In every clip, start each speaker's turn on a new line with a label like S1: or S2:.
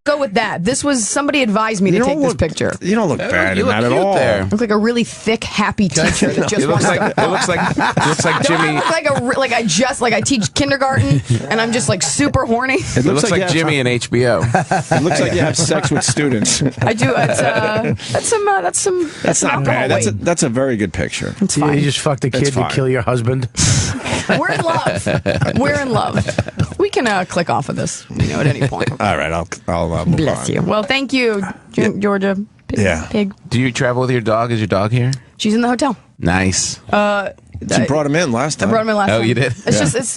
S1: go with that. This was somebody advised me to take this picture.
S2: You don't look bad in that at all.
S1: I look like a really thick, happy teacher that just wants to.
S3: It looks like Jimmy.
S1: I look like I teach kindergarten, and I'm just like super horny.
S3: It looks like Jimmy and HBO.
S2: It looks like you have sex with students.
S1: I do. That's
S2: not bad. That's a very good picture.
S4: It's fine. You just fucked a kid to kill your husband.
S1: We're in love. We're in love. We can click off of this, at any point.
S2: All right, I'll move
S1: Bless
S2: on.
S1: you. Well, thank you, Georgia. Pig.
S3: Do you travel with your dog? Is your dog here?
S1: She's in the hotel.
S3: Nice.
S2: She brought him in last time.
S1: I brought him in last time.
S3: Oh, you did?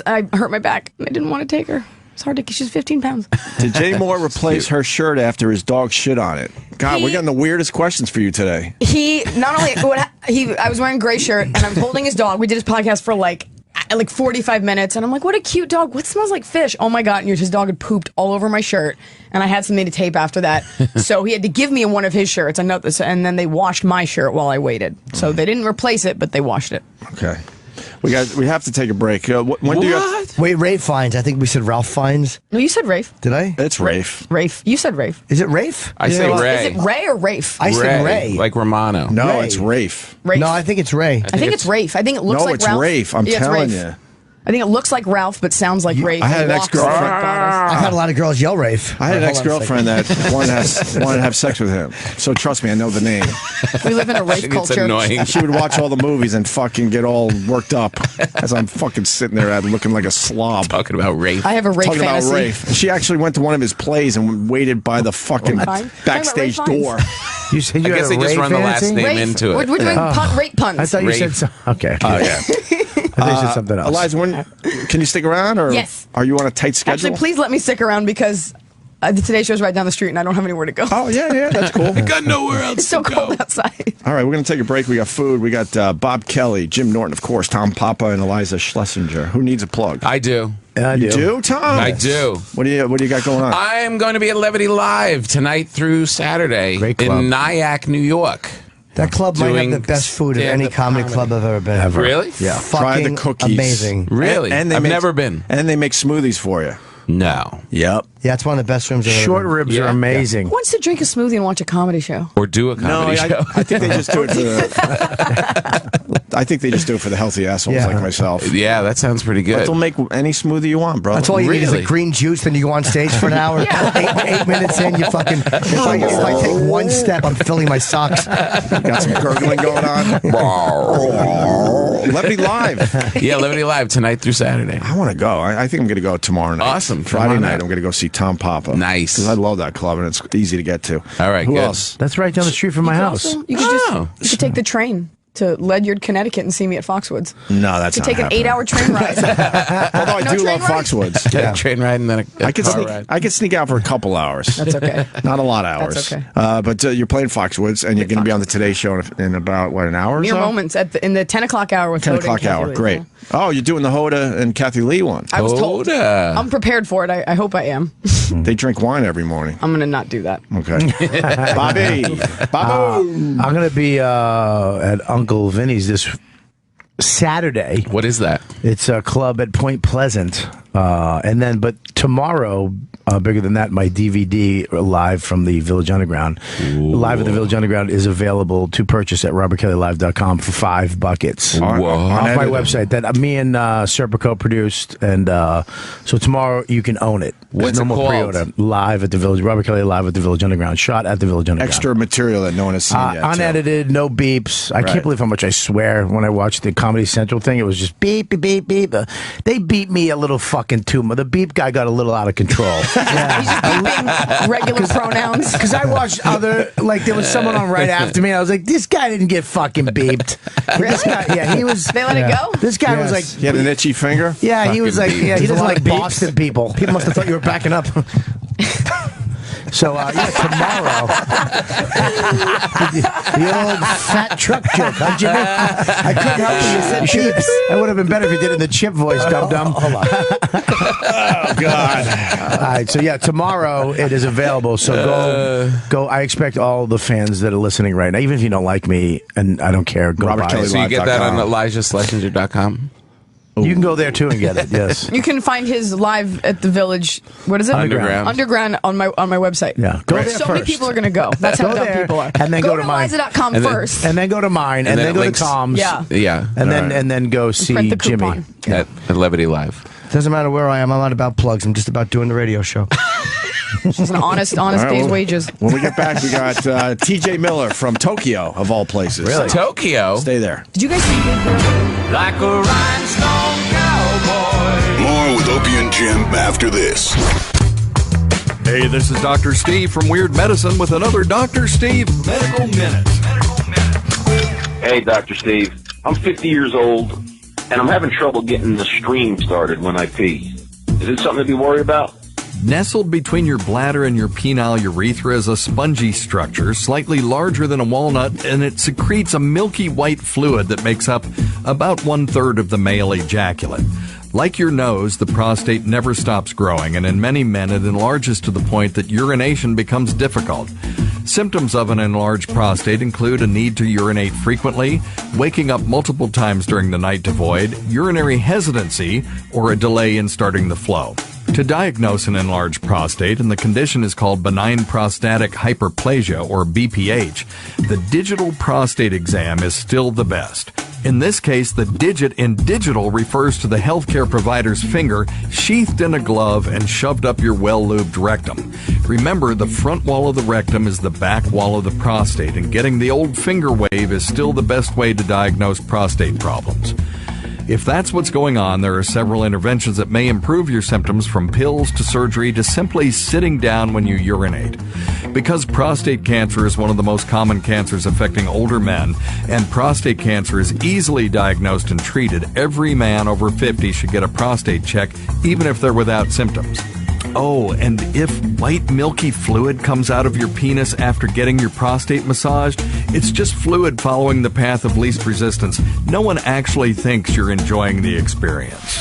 S1: I hurt my back. I didn't want to take her. It's hard to. She's 15 pounds.
S2: Did Jay Moore replace her shirt after his dog shit on it? God, we're getting the weirdest questions for you today.
S1: He not only I was wearing a gray shirt and I was holding his dog. We did his podcast for like 45 minutes, and I'm like, what a cute dog. What smells like fish? Oh my God. And his dog had pooped all over my shirt, and I had something to tape after that. So he had to give me one of his shirts. I know this, and then they washed my shirt while I waited. So they didn't replace it, but they washed it.
S2: Okay. We have to take a break. When do you have
S5: Wait, Rafe Fiennes. I think we said Ralph Fiennes.
S1: No, you said Rafe.
S5: Did I?
S2: It's Rafe.
S1: Rafe. You said Rafe.
S5: Is it Rafe?
S3: I say Ray.
S1: Is it Ray or Rafe?
S5: I said Ray.
S3: Like Romano.
S2: No,
S5: Ray.
S2: it's Rafe.
S1: Rafe.
S5: No, I think it's Ray.
S1: I think it's Rafe. I think it looks
S2: No,
S1: like
S2: it's
S1: Ralph.
S2: Rafe. I'm
S1: Yeah, it's
S2: telling
S1: Rafe.
S2: you.
S1: I think it looks like Ralph, but sounds like Rafe.
S2: I had an
S1: Walks
S2: ex-girlfriend.
S1: like goddess.
S5: I've had a lot of girls yell Rafe.
S2: I had an ex-girlfriend that wanted to have sex with him. So trust me, I know the name.
S1: We live in a Rafe
S3: It's
S1: culture.
S3: annoying.
S2: She would watch all the movies and fucking get all worked up as I'm fucking sitting there looking like a slob.
S3: Talking about Rafe.
S1: I have a Rafe
S2: Talking
S1: fantasy.
S2: about Rafe. She actually went to one of his plays and waited by the fucking backstage door.
S4: You said you
S3: I guess
S4: had
S3: they
S4: a
S3: just
S4: Ray
S3: run the last
S4: fantasy?
S3: name
S1: Rafe.
S3: into it.
S1: We're doing rape puns.
S4: I thought you
S3: Rafe.
S4: said okay.
S2: Oh, yeah.
S4: I thought you said something else.
S2: Eliza, can you stick around, or
S1: Yes.
S2: are you on a tight schedule?
S1: Actually, please let me stick around because the Today Show's right down the street and I don't have anywhere to go.
S2: Oh, yeah, that's cool.
S3: Got nowhere else
S1: It's so cold outside.
S2: All right, we're going to take a break. We got food. We got Bob Kelly, Jim Norton, of course, Tom Papa, and Iliza Shlesinger. Who needs a plug?
S3: I do.
S4: I
S2: You do, Tom?
S3: I do.
S2: What do you got going on?
S3: I am going to be at Levity Live tonight through Saturday
S4: Great club.
S3: in Nyack, New York.
S5: That club might have
S3: Doing
S5: the best food of any
S3: stand-up
S5: comedy club I've ever been.
S3: Really?
S5: Yeah.
S2: Try the
S5: Fucking
S2: cookies.
S5: amazing.
S3: Really?
S2: And
S3: I've never been.
S2: And they make smoothies for you.
S3: No.
S2: Yep.
S5: Yeah, it's one of the best rooms I've ever
S4: Short
S5: been.
S4: ribs
S3: Yeah.
S4: are amazing.
S1: Who wants to drink a smoothie and watch a comedy show?
S3: Or do a comedy show.
S2: I think they just do it for the. I think they just do it for the healthy assholes
S5: Yeah.
S2: like myself.
S3: Yeah, that sounds pretty
S2: But
S3: good.
S2: they'll make any smoothie you want, bro.
S5: That's all you need is
S3: Really?
S5: a green juice, then you go on stage for an hour.
S1: Yeah.
S5: Eight minutes in, you fucking. If I take one step, I'm filling my socks.
S2: Got some gurgling going on. Levity Live.
S3: Yeah, Levity Live tonight through Saturday.
S2: I want to go. I think I'm going to go tomorrow night.
S3: Awesome. Come
S2: Friday
S3: on
S2: night,
S3: out.
S2: I'm going to go see Tom Papa.
S3: Nice.
S2: Because I love that club and it's easy to get to.
S3: All right,
S2: Who
S3: good.
S2: else?
S4: That's right down the street from my house.
S1: You could take the train to Ledyard, Connecticut, and see me at Foxwoods.
S2: No, that's
S1: You
S2: not
S1: take an
S2: happening.
S1: 8-hour train ride.
S2: Although I
S1: No
S2: do
S1: train
S2: love
S1: ride?
S2: Foxwoods.
S3: Yeah. Train ride and then
S2: I could
S3: car
S2: sneak.
S3: ride.
S2: I could sneak out for a couple hours.
S1: That's okay.
S2: Not a lot of hours.
S1: That's okay.
S2: But you're playing Foxwoods, and you're going to be on the Today Show in about an hour or
S1: Mere
S2: so.
S1: moments in the 10 o'clock hour with
S2: 10
S1: Hoda and
S2: o'clock
S1: Kathy
S2: hour.
S1: Lee.
S2: Great.
S1: Yeah.
S2: Oh, you're doing the Hoda and Kathy Lee one.
S1: I was told.
S3: Hoda.
S1: I'm prepared for it. I hope I am.
S2: They drink wine every morning.
S1: I'm going to not do that.
S2: Okay. Bobby. Babu.
S4: I'm going to be at Uncle Vinny's this Saturday.
S3: What is that?
S4: It's a club at Point Pleasant. But tomorrow, bigger than that, my DVD live from the Village Underground. Live at the Village Underground is available to purchase at robertkellylive.com for $5.
S2: On-
S3: Whoa.
S2: on
S4: Off my
S2: edited.
S4: website that me and Serpico produced, and so tomorrow you can own it. There's
S3: What's
S4: no
S3: it
S4: more
S3: called?
S4: pre-order. Live at the Village, Robert Kelly live at the Village Underground, shot at the Village Underground.
S2: Extra material that no one has seen yet. too.
S4: Unedited, no beeps. I
S2: Right.
S4: can't believe how much I swear when I watched the Comedy Central thing. It was just beep, beep, beep, beep. They beat me a little fucking too much. The beep guy got a little out of control.
S1: He's just beeping regular pronouns.
S4: Because I watched there was someone on right after me, and I was like, this guy didn't get fucking beeped. This guy, yeah, he was.
S1: They let it go?
S4: This guy was like,
S2: He had an itchy finger?
S4: yeah, he was like,
S3: Fucking
S4: yeah, he
S5: There's a
S4: doesn't
S5: lot
S4: like
S5: of beeps.
S4: Boston people.
S5: People must have thought you were backing up.
S4: So, tomorrow. the old fat truck joke, huh, Jimmy? I couldn't help it. You said beeps. That would have been better if you did it in the chip voice, dum-dum.
S5: Hold on.
S2: Oh, God.
S4: All right, so tomorrow it is available. So go. I expect all the fans that are listening right now, even if you don't like me and I don't care, go
S2: Robert
S4: buy
S2: Kelly
S4: it.
S3: So you get that on
S2: Live.com.
S3: ElizaSlesinger.com?
S4: You can go there too and get it. Yes.
S1: You can find his live at the Village. What is it? Underground on my website.
S4: Yeah. Go there
S1: So
S4: first.
S1: many people are going to go. That's how dumb people are.
S4: And then go to mine.
S1: Iliza.com first.
S4: And then go to mine. And then go to Tom's.
S1: Yeah.
S3: Yeah.
S4: And then go see
S1: print the
S4: Jimmy.
S1: coupon.
S3: At Levity Live.
S5: Doesn't matter where I am. I'm not about plugs. I'm just about doing the radio show.
S1: She's an honest day's wages.
S2: When we get back, we got TJ Miller from Tokyo, of all places.
S4: Really?
S3: Tokyo.
S2: Stay there.
S1: Did you guys see Big Burr?
S6: Like a rhinestone cowboy.
S7: More with Opie and Jim after this.
S8: Hey, this is Dr. Steve from Weird Medicine with another Dr. Steve Medical Minute.
S9: Hey, Dr. Steve. I'm 50 years old, and I'm having trouble getting the stream started when I pee. Is it something to be worried about?
S8: Nestled between your bladder and your penile urethra is a spongy structure, slightly larger than a walnut, and it secretes a milky white fluid that makes up about 1/3 of the male ejaculate. Like your nose, the prostate never stops growing, and in many men it enlarges to the point that urination becomes difficult. Symptoms of an enlarged prostate include a need to urinate frequently, waking up multiple times during the night to void, urinary hesitancy, or a delay in starting the flow. To diagnose an enlarged prostate, and the condition is called benign prostatic hyperplasia, or BPH, the digital prostate exam is still the best. In this case, the digit in digital refers to the healthcare provider's finger sheathed in a glove and shoved up your well-lubed rectum. Remember, the front wall of the rectum is the back wall of the prostate, and getting the old finger wave is still the best way to diagnose prostate problems. If that's what's going on, there are several interventions that may improve your symptoms, from pills to surgery to simply sitting down when you urinate. Because prostate cancer is one of the most common cancers affecting older men, and prostate cancer is easily diagnosed and treated, every man over 50 should get a prostate check, even if they're without symptoms. Oh, and if white milky fluid comes out of your penis after getting your prostate massaged, it's just fluid following the path of least resistance. No one actually thinks you're enjoying the experience.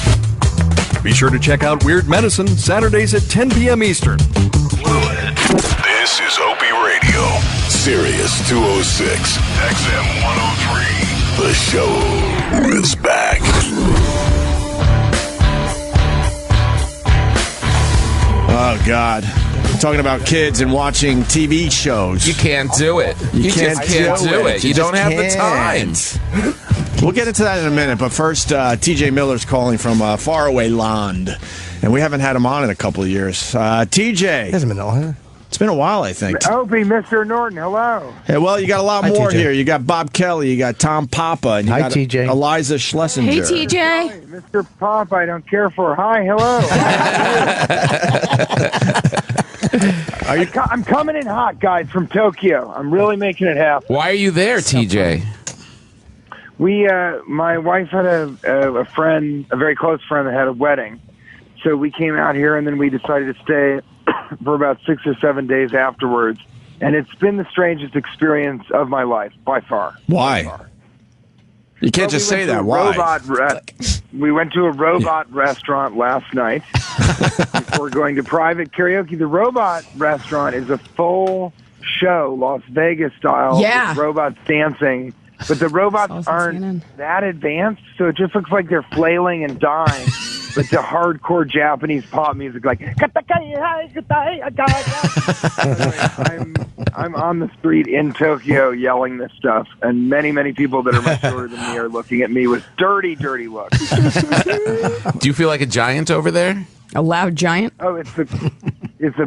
S8: Be sure to check out Weird Medicine, Saturdays at 10 p.m. Eastern.
S7: Fluid. This is Opie Radio. Sirius 206. XM 103. The show is back.
S2: Oh, God. We're talking about kids and watching TV shows.
S3: You can't do it. You just can't do it. You don't have the time.
S2: We'll get into that in a minute, but first, TJ Miller's calling from faraway land, and we haven't had him on in a couple of years. TJ.
S5: Hasn't been long, huh?
S2: It's been a while, I think.
S10: Opie, Mr. Norton, hello.
S2: Hey, well, you got a lot
S4: Hi,
S2: more
S4: TJ.
S2: here. You got Bob Kelly, you got Tom Papa, and you
S4: Hi,
S2: got
S4: TJ.
S2: Iliza Shlesinger.
S1: Hey, TJ.
S10: Mr. Pop, I don't care for. Hi, hello. I'm coming in hot, guys, from Tokyo. I'm really making it happen.
S3: Why are you there, TJ?
S10: My wife had a friend, a very close friend that had a wedding. So we came out here, and then we decided to stay for about 6 or 7 days afterwards. And it's been the strangest experience of my life, by far.
S2: Why? You can't just say that. Why?
S10: We went to a robot restaurant last night before going to private karaoke. The robot restaurant is a full show, Las Vegas style,
S1: Yeah.
S10: with robots dancing. But the robots aren't that advanced, so it just looks like they're flailing and dying. But the hardcore Japanese pop music, like I'm on the street in Tokyo yelling this stuff, and many people that are much shorter than me are looking at me with dirty looks.
S3: Do you feel like a giant over there?
S1: A loud giant?
S10: Oh, it's the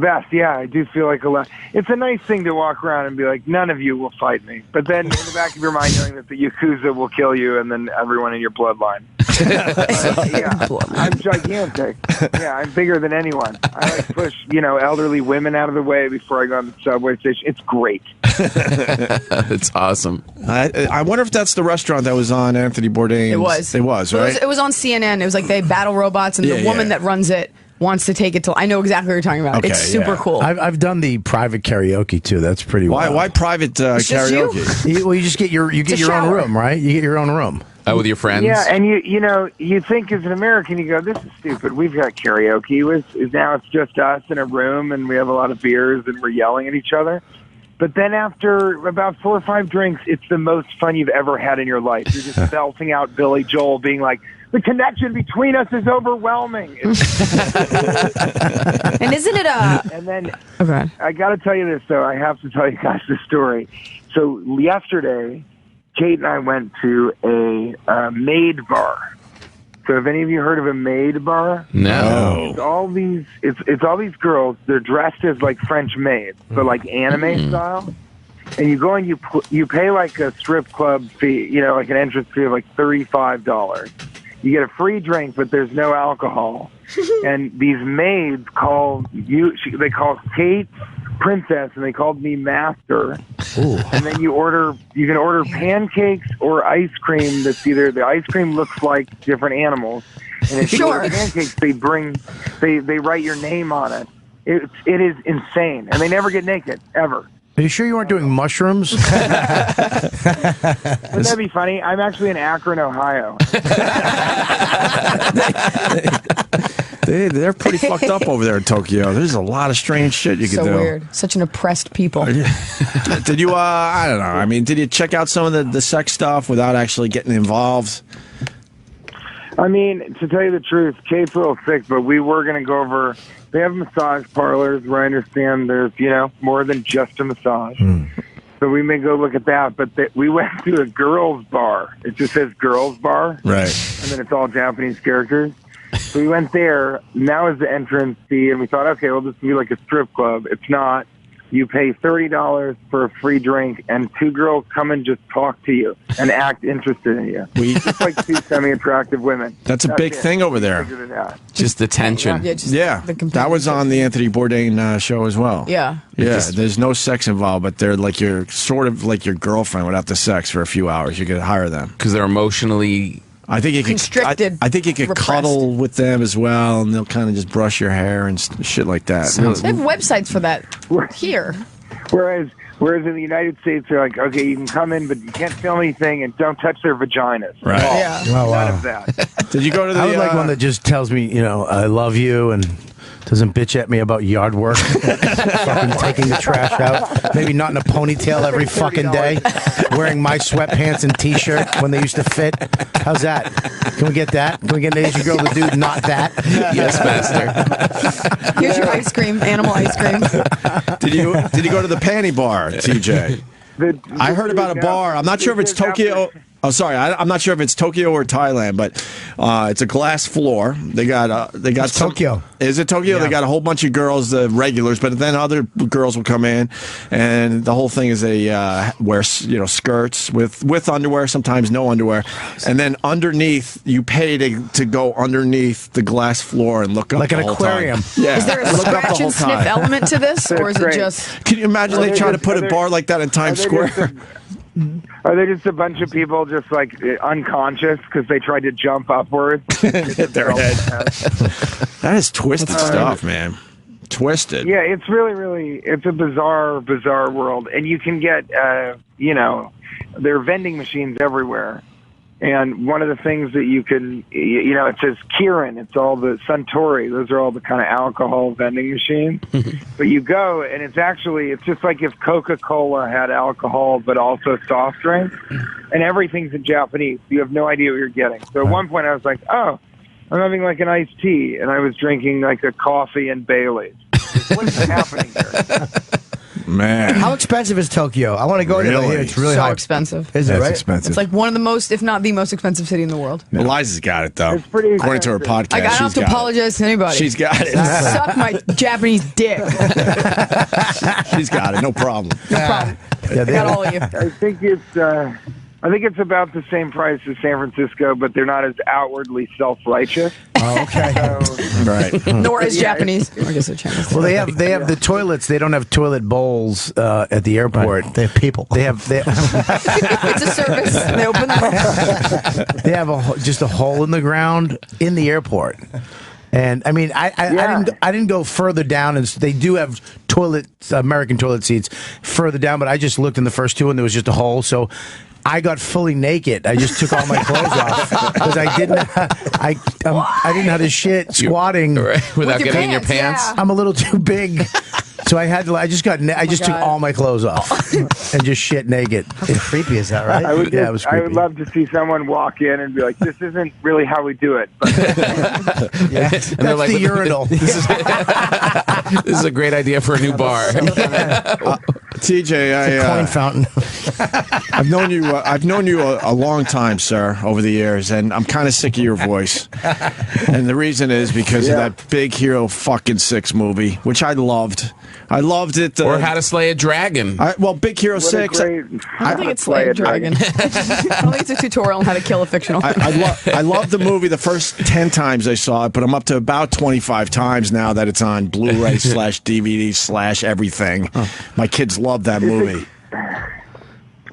S10: best. Yeah, I do feel like it's a nice thing to walk around and be like, none of you will fight me. But then in the back of your mind, knowing that the Yakuza will kill you, and then everyone in your bloodline. Yeah, I'm gigantic. Yeah, I'm bigger than anyone. I like push, elderly women out of the way before I go on the subway station. It's great.
S3: It's awesome.
S2: I wonder if that's the restaurant that was on Anthony Bourdain's.
S1: It was.
S2: It was, right?
S1: It was on CNN. It was like they battle robots, and the woman that runs it wants to take it to. I know exactly what you're talking about.
S2: Okay,
S1: it's super cool.
S4: I've done the private karaoke too. That's pretty.
S2: Why private karaoke?
S4: You just get your own room, right? You get your own room.
S3: With your friends?
S10: Yeah, and you think as an American, you go, this is stupid. We've got karaoke. Now it's just us in a room, and we have a lot of beers, and we're yelling at each other. But then after about 4 or 5 drinks, it's the most fun you've ever had in your life. You're just belting out Billy Joel, being like, The connection between us is overwhelming.
S1: And isn't it
S10: And then
S1: okay.
S10: I got to tell you this, though. I have to tell you guys this story. So yesterday, Kate and I went to a maid bar. So have any of you heard of a maid bar?
S3: No.
S10: It's all these girls. They're dressed as like French maids, but like anime style. And you go and you pay like a strip club fee, like an entrance fee of like $35. You get a free drink, but there's no alcohol. And these maids they call Kate Princess, and they called me Master. Ooh. And then you can order pancakes or ice cream that's either the ice cream looks like different animals, and if you order pancakes, they write your name on it. It is insane, and they never get naked ever.
S4: Are you sure you weren't doing mushrooms?
S10: Wouldn't that be funny? I'm actually in Akron, Ohio.
S2: They're pretty fucked up over there in Tokyo. There's a lot of strange shit you can do.
S1: So weird. Such an oppressed people.
S2: Did you, I don't know. I mean, did you check out some of the sex stuff without actually getting involved?
S10: I mean, to tell you the truth, Kate's a little sick, but we were going to go over. They have massage parlors where I understand there's, more than just a massage. So we may go look at that. But we went to a girls' bar. It just says girls' bar.
S2: Right.
S10: And then it's all Japanese characters. So we went there. Now is the entrance fee. And we thought, okay, well, this will be like a strip club. It's not. You pay $30 for a free drink, and two girls come and just talk to you and act interested in you. Just like two semi-attractive women.
S2: That's a big thing over there.
S3: Just the tension.
S2: Yeah, that was on the Anthony Bourdain show as well.
S1: Yeah.
S2: Yeah, there's no sex involved, but they're like sort of like your girlfriend without the sex for a few hours. You could hire them.
S3: Because they're emotionally...
S2: I think you
S1: constricted.
S2: I think you could cuddle with them as well, and they'll kind of just brush your hair and shit like that.
S1: They have websites for that here.
S10: Whereas in the United States, they're like, okay, you can come in, but you can't feel anything, and don't touch their vaginas.
S2: Right.
S1: Yeah.
S4: Oh, wow.
S10: None of that.
S2: Did you go to the...
S4: I would like one that just tells me, I love you and doesn't bitch at me about yard work. Fucking taking the trash out. Maybe not in a ponytail every fucking day. Wearing my sweatpants and T-shirt when they used to fit. How's that? Can we get that? Can we get an Asian girl to do not that?
S3: Yes, master.
S1: Here's your ice cream, animal ice cream.
S2: Did you go to the panty bar, TJ? I heard about a bar. I'm not sure if it's Tokyo. Oh, sorry. I'm not sure if it's Tokyo or Thailand, but it's a glass floor. They got
S4: Tokyo.
S2: Is it Tokyo? Yeah. They got a whole bunch of girls, the regulars, but then other girls will come in, and the whole thing is they wear skirts with underwear, sometimes no underwear, and then underneath you pay to go underneath the glass floor and look up
S4: like
S2: the
S4: an
S2: whole
S4: aquarium.
S2: Time. Yeah.
S1: Is there a scratch and sniff element to this, or is it just?
S2: Can you imagine they try to put a bar like that in Times Square?
S10: Are they just a bunch of people just like unconscious because they tried to jump upwards?
S2: Hit their head. That is twisted stuff, man. Twisted.
S10: Yeah, it's really, it's a bizarre world. And you can get, there are vending machines everywhere. And one of the things that you can, it says Kirin, it's all the Suntory, those are all the kind of alcohol vending machines. But you go, and it's just like if Coca-Cola had alcohol, but also soft drinks, and everything's in Japanese. You have no idea what you're getting. So at one point I was like, oh, I'm having like an iced tea, and I was drinking like a coffee and Baileys. What is happening here?
S2: Man.
S5: How expensive is Tokyo? I want to go to here. It's really
S1: so
S5: high.
S1: expensive.
S5: Is it,
S4: That's
S5: right?
S4: expensive.
S1: It's like one of the most, if not the most expensive city in the world.
S2: No. Eliza's got it, though.
S10: It's pretty
S2: According to her podcast,
S1: I don't have to apologize to anybody.
S2: She's got it.
S1: Suck my Japanese dick.
S2: She's got it. No problem.
S1: No problem. I got all of you.
S10: I think it's about the same price as San Francisco, but they're not as outwardly self-righteous.
S5: Oh, okay.
S2: Right.
S1: Nor is Japanese. I guess they're Chinese.
S4: Well, they have the toilets. They don't have toilet bowls at the airport.
S5: Right. They have people.
S4: They have.
S1: It's a service. They open them.
S4: They have just a hole in the ground in the airport. And I mean, I didn't go further down, and they do have American toilet seats further down, but I just looked in the first two, and there was just a hole. So I got fully naked. I just took all my clothes off because I didn't know how to shit squatting
S3: without getting in your pants.
S1: Yeah.
S4: I'm a little too big So I just took all my clothes off and just shit naked.
S5: How creepy is that, right?
S4: It was creepy.
S10: I would love to see someone walk in and be like, "This isn't really how we do it." But
S4: That's the urinal.
S3: This is a great idea for a new bar.
S2: TJ,
S4: coin fountain.
S2: I've known you a long time, sir, over the years, and I'm kind of sick of your voice. And the reason is because of that Big Hero fucking 6 movie, which I loved. I loved it.
S3: Or How to Slay a Dragon.
S2: Big Hero 6.
S1: I don't think it's Slay a Dragon. I don't think it's a tutorial on how to kill a fictional.
S2: I love the movie the first 10 times I saw it, but I'm up to about 25 times now that it's on Blu-ray /DVD /everything. My kids love that movie.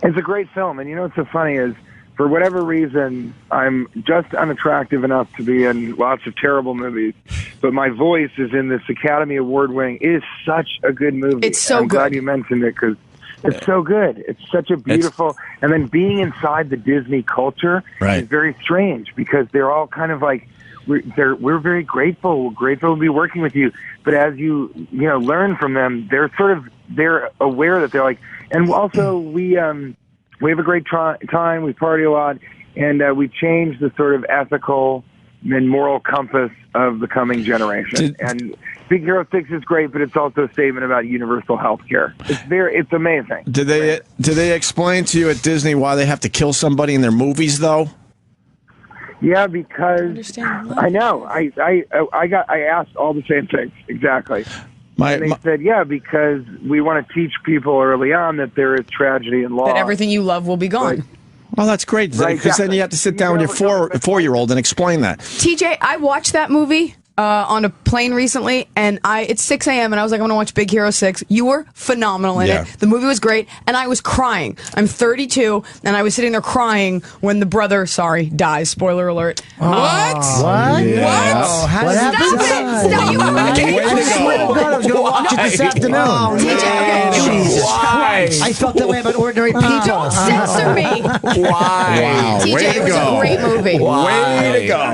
S10: It's a great film, and you know what's so funny is, for whatever reason, I'm just unattractive enough to be in lots of terrible movies, but my voice is in this Academy Award winning. It is such a good movie.
S1: It's so
S10: I'm
S1: good.
S10: glad you mentioned it because it's so good. It's such a beautiful, and then being inside the Disney culture is very strange because they're all kind of like, we're very grateful. We're grateful to be working with you. But as you learn from them, they're aware that they're like, and also we have a great time. We party a lot, and we change the sort of ethical and moral compass of the coming generation. And Big Hero 6 is great, but it's also a statement about universal health care. It's amazing.
S2: Did they explain to you at Disney why they have to kill somebody in their movies, though?
S10: Yeah, because I know. I asked all the same things exactly. And they said, yeah, because we want to teach people early on that there is tragedy and loss.
S1: That everything you love will be gone.
S2: Well, that's great, because then you have to sit down with your four-year-old and explain that.
S1: TJ, I watched that movie on a plane recently, and it's 6 a.m., and I was like, I want to watch Big Hero 6. You were phenomenal in it. The movie was great, and I was crying. I'm 32, and I was sitting there crying when the brother, dies. Spoiler alert.
S3: What?
S5: What?
S2: Yeah.
S5: What happened?
S1: Stop! You
S5: I was going to watch it this afternoon.
S1: TJ,
S3: Why?
S5: I felt that way about ordinary people.
S1: Don't censor me.
S3: Why?
S2: Wow.
S1: TJ,
S2: Way to
S1: it was
S2: go.
S1: a great movie.
S2: Way to go.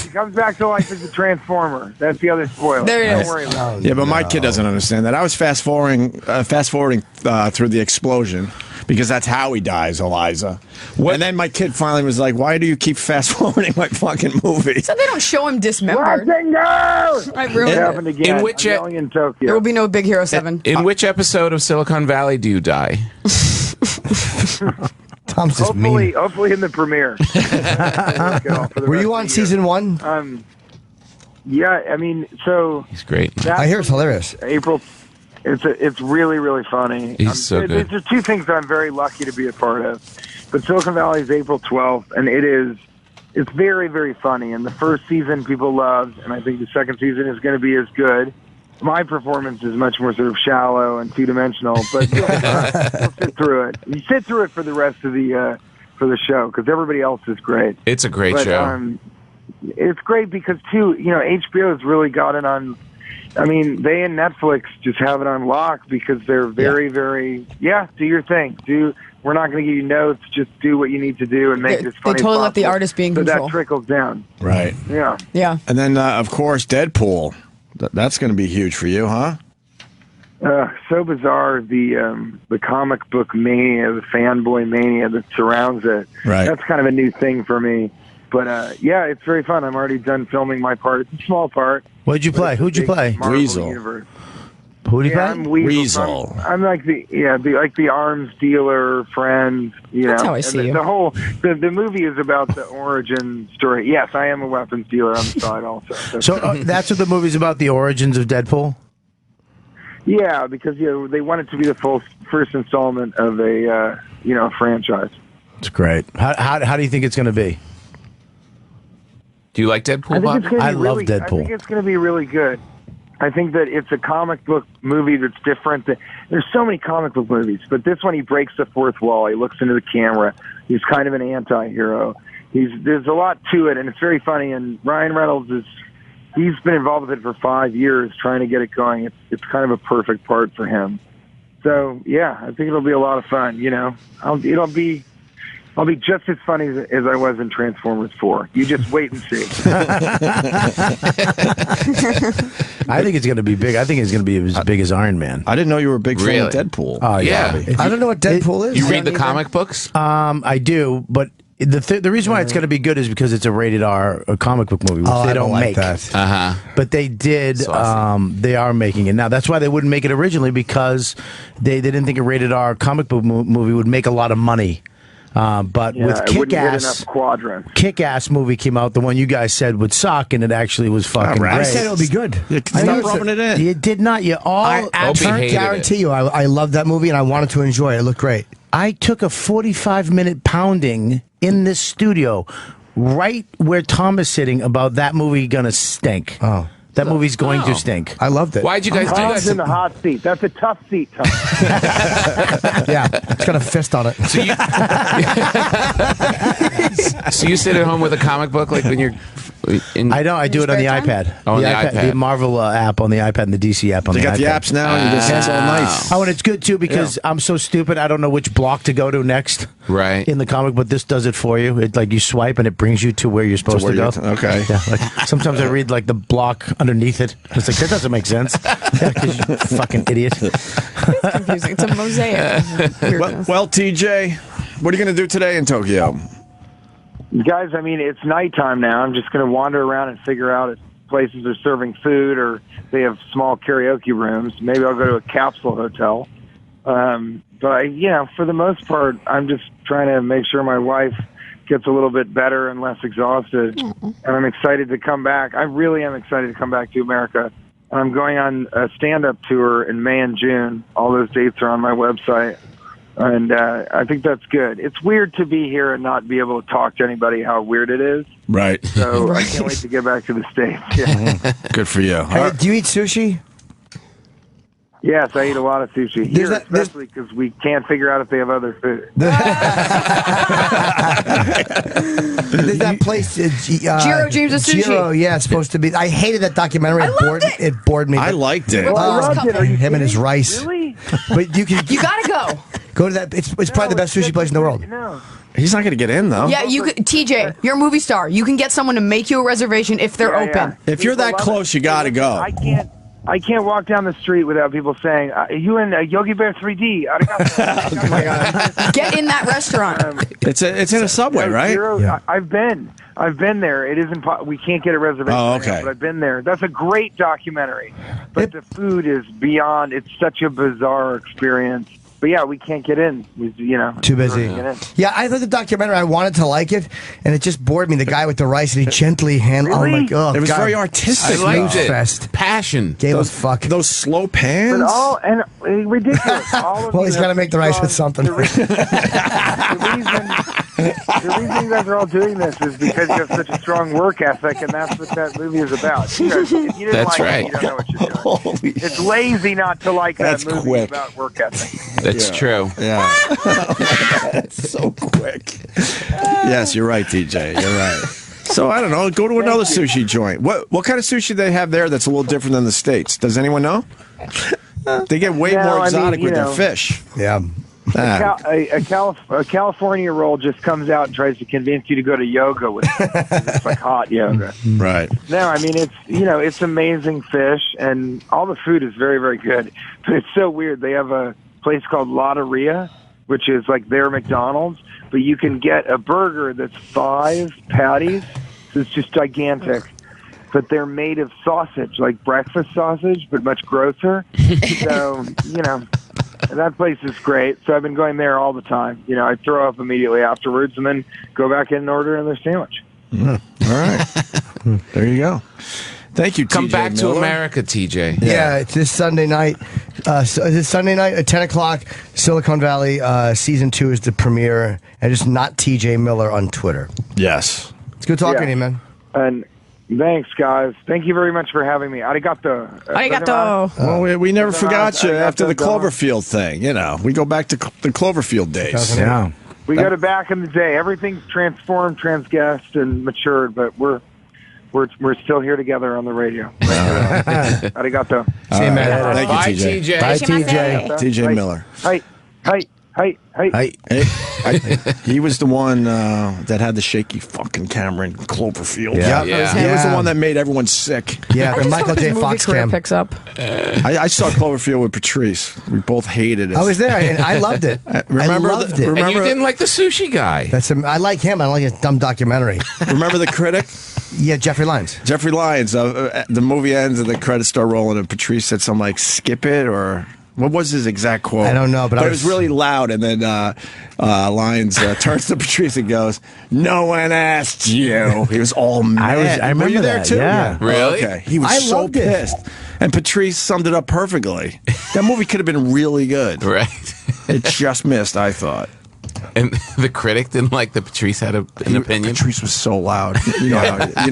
S10: He comes back to life as a transformer. That's the other spoiler.
S1: There it
S10: Don't
S1: is.
S10: worry about it.
S2: Yeah, but my kid doesn't understand that. I was fast forwarding through the explosion because that's how he dies, Iliza. And then my kid finally was like, "Why do you keep fast forwarding my fucking movie?"
S1: So they don't show him dismembered. I ruined
S10: It
S1: it.
S10: happened again.
S3: In which
S10: I'm yelling in Tokyo.
S1: There will be no Big Hero 7.
S3: In which episode of Silicon Valley do you die?
S5: Tom's just mean.
S10: Hopefully in the premiere.
S5: Were you on season 1?
S10: Yeah, I mean, so
S3: He's great.
S5: I hear it's hilarious.
S10: April. It's really, really funny.
S3: He's so good.
S10: There's just 2 things that I'm very lucky to be a part of. But Silicon Valley is April 12th, and it's very, very funny. And the first season people loved, and I think the second season is going to be as good. My performance is much more sort of shallow and 2-dimensional, but you'll sit through it. You sit through it for the rest of the for the show because everybody else is great.
S3: It's a great show.
S10: It's great because too, HBO has really got it on. I mean, they and Netflix just have it on lock because they're very, very do your thing. We're not going to give you notes. Just do what you need to do and make this funny.
S1: They totally let the artist be in control.
S10: So that trickles down.
S2: Right.
S10: Yeah.
S1: Yeah.
S2: And then, of course, Deadpool. That's going to be huge for you, huh?
S10: So bizarre, the comic book mania, the fanboy mania that surrounds it.
S2: Right.
S10: That's kind of a new thing for me. But, it's very fun. I'm already done filming my part. It's a small part.
S4: What'd you play? Who'd you play?
S2: Weasel.
S4: Who'd you play?
S10: I'm Weasel. I'm like the arms dealer friend.
S1: That's how I see you.
S10: The movie is about the origin story. Yes, I am a weapons dealer on the side also.
S4: So that's what the movie's about, the origins of Deadpool?
S10: Yeah, because they want it to be the first installment of a franchise.
S4: It's great. How do you think it's going to be?
S3: Do you like Deadpool, Bob?
S4: I love Deadpool.
S10: I think it's going to be really good. I think that it's a comic book movie that's different. There's so many comic book movies, but this one he breaks the fourth wall. He looks into the camera. He's kind of an anti-hero. There's a lot to it, and it's very funny. And Ryan Reynolds he's been involved with it for 5 years trying to get it going. It's kind of a perfect part for him. So, yeah, I think it'll be a lot of fun, It'll be I'll be just as funny as I was in Transformers 4. You just wait and see.
S4: I think it's going to be big. I think it's going to be as big as Iron Man.
S2: I didn't know you were a big fan of Deadpool.
S4: Oh, yeah.
S5: I don't know what Deadpool is.
S3: You read the comic books?
S4: I do, but the reason why it's going to be good is because it's a rated R comic book movie, which they don't make.
S5: That.
S4: But they did. They are making it now. That's why they wouldn't make it originally, because they didn't think a rated R comic book movie would make a lot of money. But with Kick-Ass movie came out, the one you guys said would suck, and it actually was fucking great.
S5: I said it would be good.
S2: Stop rubbing it in.
S4: You did not. You all.
S5: I guarantee you, I loved that movie, and I wanted to enjoy it. It looked great.
S4: I took a 45-minute pounding in this studio, right where Tom is sitting, about that movie gonna stink.
S5: Oh.
S4: That movie's going to stink.
S5: I loved it.
S3: Why'd you guys do
S10: Tom's
S3: that?
S10: in the hot seat. That's a tough seat, Tom.
S5: Yeah, it's got a fist on it.
S3: So you sit at home with a comic book, like when you're in...
S4: I know. I do it on the iPad.
S3: Oh, the iPad.
S4: The Marvel app on the iPad and the DC app on
S2: They
S4: the
S2: got
S4: iPad.
S2: the apps now, and you just, it's all nice.
S4: Oh, and it's good, too, because I'm so stupid, I don't know which block to go to next.
S3: Right.
S4: In the comic, but this does it for you. It, like, you swipe, and it brings you to where you're supposed to go.
S2: Okay.
S4: Yeah, like, sometimes I read, like, the block underneath it. It's like, that doesn't make sense. Yeah, 'cause you fucking idiot.
S1: It's confusing. It's a mosaic.
S2: Well, TJ, what are you going to do today in Tokyo?
S10: Guys, I mean, it's nighttime now. I'm just going to wander around and figure out if places are serving food or they have small karaoke rooms. Maybe I'll go to a capsule hotel. But, for the most part, I'm just trying to make sure my wife gets a little bit better and less exhausted. And I'm excited to come back. I really am excited to come back to America. I'm going on a stand-up tour in May and June. All those dates are on my website. And I think that's good. It's weird to be here and not be able to talk to anybody how weird it is.
S2: Right.
S10: So I can't wait to get back to the States. Yeah.
S2: Good for you.
S5: Hey, do you eat sushi?
S10: Yes, I eat a lot of sushi here, especially because we can't figure out if they have other food.
S5: There's that place,
S1: Jiro Dreams of Sushi.
S5: Jiro, yeah, it's supposed to be. I hated that documentary.
S1: It
S5: bored me.
S2: I liked it.
S10: I loved it. Are you
S5: him and his
S10: kidding?
S5: rice.
S10: Really?
S5: But you
S1: gotta go.
S5: Go to that. It's probably the best sushi place in the world.
S10: No.
S2: He's not going to get in, though.
S1: Yeah, you could, TJ, you're a movie star. You can get someone to make you a reservation if they're open.
S2: If you're that close, you got to go.
S10: I can't walk down the street without people saying, you in Yogi Bear 3D.
S1: Oh my God. Get in that restaurant.
S2: It's in a Subway, right?
S10: Yeah. I've been there. It isn't. We can't get a reservation.
S2: Oh, okay.
S10: Right now, but I've been there. That's a great documentary. But the food is beyond. It's such a bizarre experience. But yeah, we can't get in.
S5: Too busy. Yeah, I thought the documentary. I wanted to like it, and it just bored me. The guy with the rice, and he gently handled.
S10: Really?
S5: Oh my God!
S2: It was very artistic.
S3: I liked it.
S5: Fest.
S3: Passion.
S5: Gave us fuck.
S2: Those slow pans.
S10: But ridiculous.
S5: Well, he's got to make the rice with something.
S10: The reason you guys are all doing this is because you have such a strong work ethic, and that's what that movie is about. You guys, if you didn't
S3: That's
S10: like
S3: right.
S10: it, you don't know what you're doing. It's lazy not to like that
S2: That's
S10: movie
S2: quick.
S10: about work ethic.
S3: That's true.
S2: Yeah. That's so quick. Yes, you're right, TJ. You're right. So, I don't know. Go to another sushi joint. What kind of sushi do they have there that's a little different than the States? Does anyone know? They get way more exotic with their fish.
S5: Yeah.
S10: A California roll just comes out and tries to convince you to go to yoga with it. It's like hot yoga.
S2: Right.
S10: No, I mean, it's amazing fish, and all the food is very, very good. But it's so weird. They have a place called Lotteria, which is like their McDonald's, but you can get a burger that's 5 patties. So it's just gigantic. But they're made of sausage, like breakfast sausage, but much grosser. So, that place is great. So I've been going there all the time. I throw up immediately afterwards and then go back in and order another sandwich.
S2: All right. There you go. Thank you,
S3: Come
S2: TJ
S3: back to
S2: Miller.
S3: America, TJ.
S5: Yeah, it's this Sunday night. This Sunday night at 10 o'clock, Silicon Valley, Season 2 is the premiere. And just not TJ Miller on Twitter.
S2: Yes.
S5: It's good talking to you, man.
S10: And thanks, guys. Thank you very much for having me. Arigato.
S1: Arigato.
S2: Well, we never forgot you after the Cloverfield thing. We go back to the Cloverfield days.
S4: Yeah.
S10: We go to back in the day. Everything's transformed, transgressed, and matured, but we're still here together on the radio. Arigato.
S5: See you, man.
S2: Thank you,
S3: Bye,
S2: TJ.
S3: TJ.
S4: Bye, TJ.
S2: TJ Miller.
S10: Hi. Hey.
S2: He was the one that had the shaky fucking camera in Cloverfield.
S5: Yeah.
S2: He was the one that made everyone sick.
S5: Yeah, the Michael J. Fox cam.
S1: picks up.
S2: I saw Cloverfield with Patrice. We both hated it.
S5: I was there, and I loved it.
S2: Remember
S5: I loved it.
S3: And you didn't like the sushi guy.
S5: I like him. I don't like his dumb documentary.
S2: Remember the critic?
S5: Yeah, Jeffrey Lyons.
S2: Jeffrey Lyons. The movie ends and the credits start rolling, and Patrice said something like, skip it, or what was his exact quote?
S5: I don't know, but
S2: it was really loud, and then Lyons turns to Patrice and goes, no one asked you. He was all mad.
S4: I remember
S2: Were you there
S4: that,
S2: too?
S4: yeah.
S3: Really?
S2: Okay. He was
S5: I
S2: so
S5: loved it.
S2: pissed. And Patrice summed it up perfectly. That movie could have been really good.
S3: Right.
S2: It just missed, I thought.
S3: And the critic didn't like that Patrice had an opinion?
S2: Patrice was so loud. You know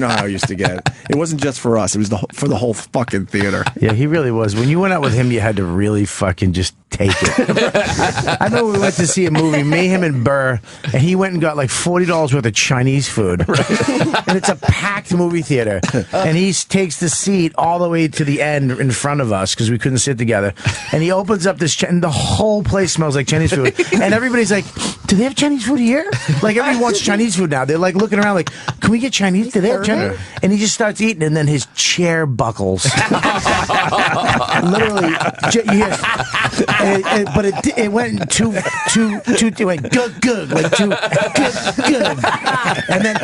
S2: how I used to get. It wasn't just for us. It was for the whole fucking theater.
S4: Yeah, he really was. When you went out with him, you had to really fucking just take it. I remember we went to see a movie, me, him, and Burr, and he went and got like $40 worth of Chinese food. And it's a packed movie theater. And he takes the seat all the way to the end in front of us because we couldn't sit together. And he opens up this, and the whole place smells like Chinese food. And everybody's like, do they have Chinese food here? Like, everyone wants Chinese food now. They're like looking around like, can we get Chinese? Do they have Chinese? And he just starts eating, and then his chair buckles. Literally, but it went too, it went good, like too good. And then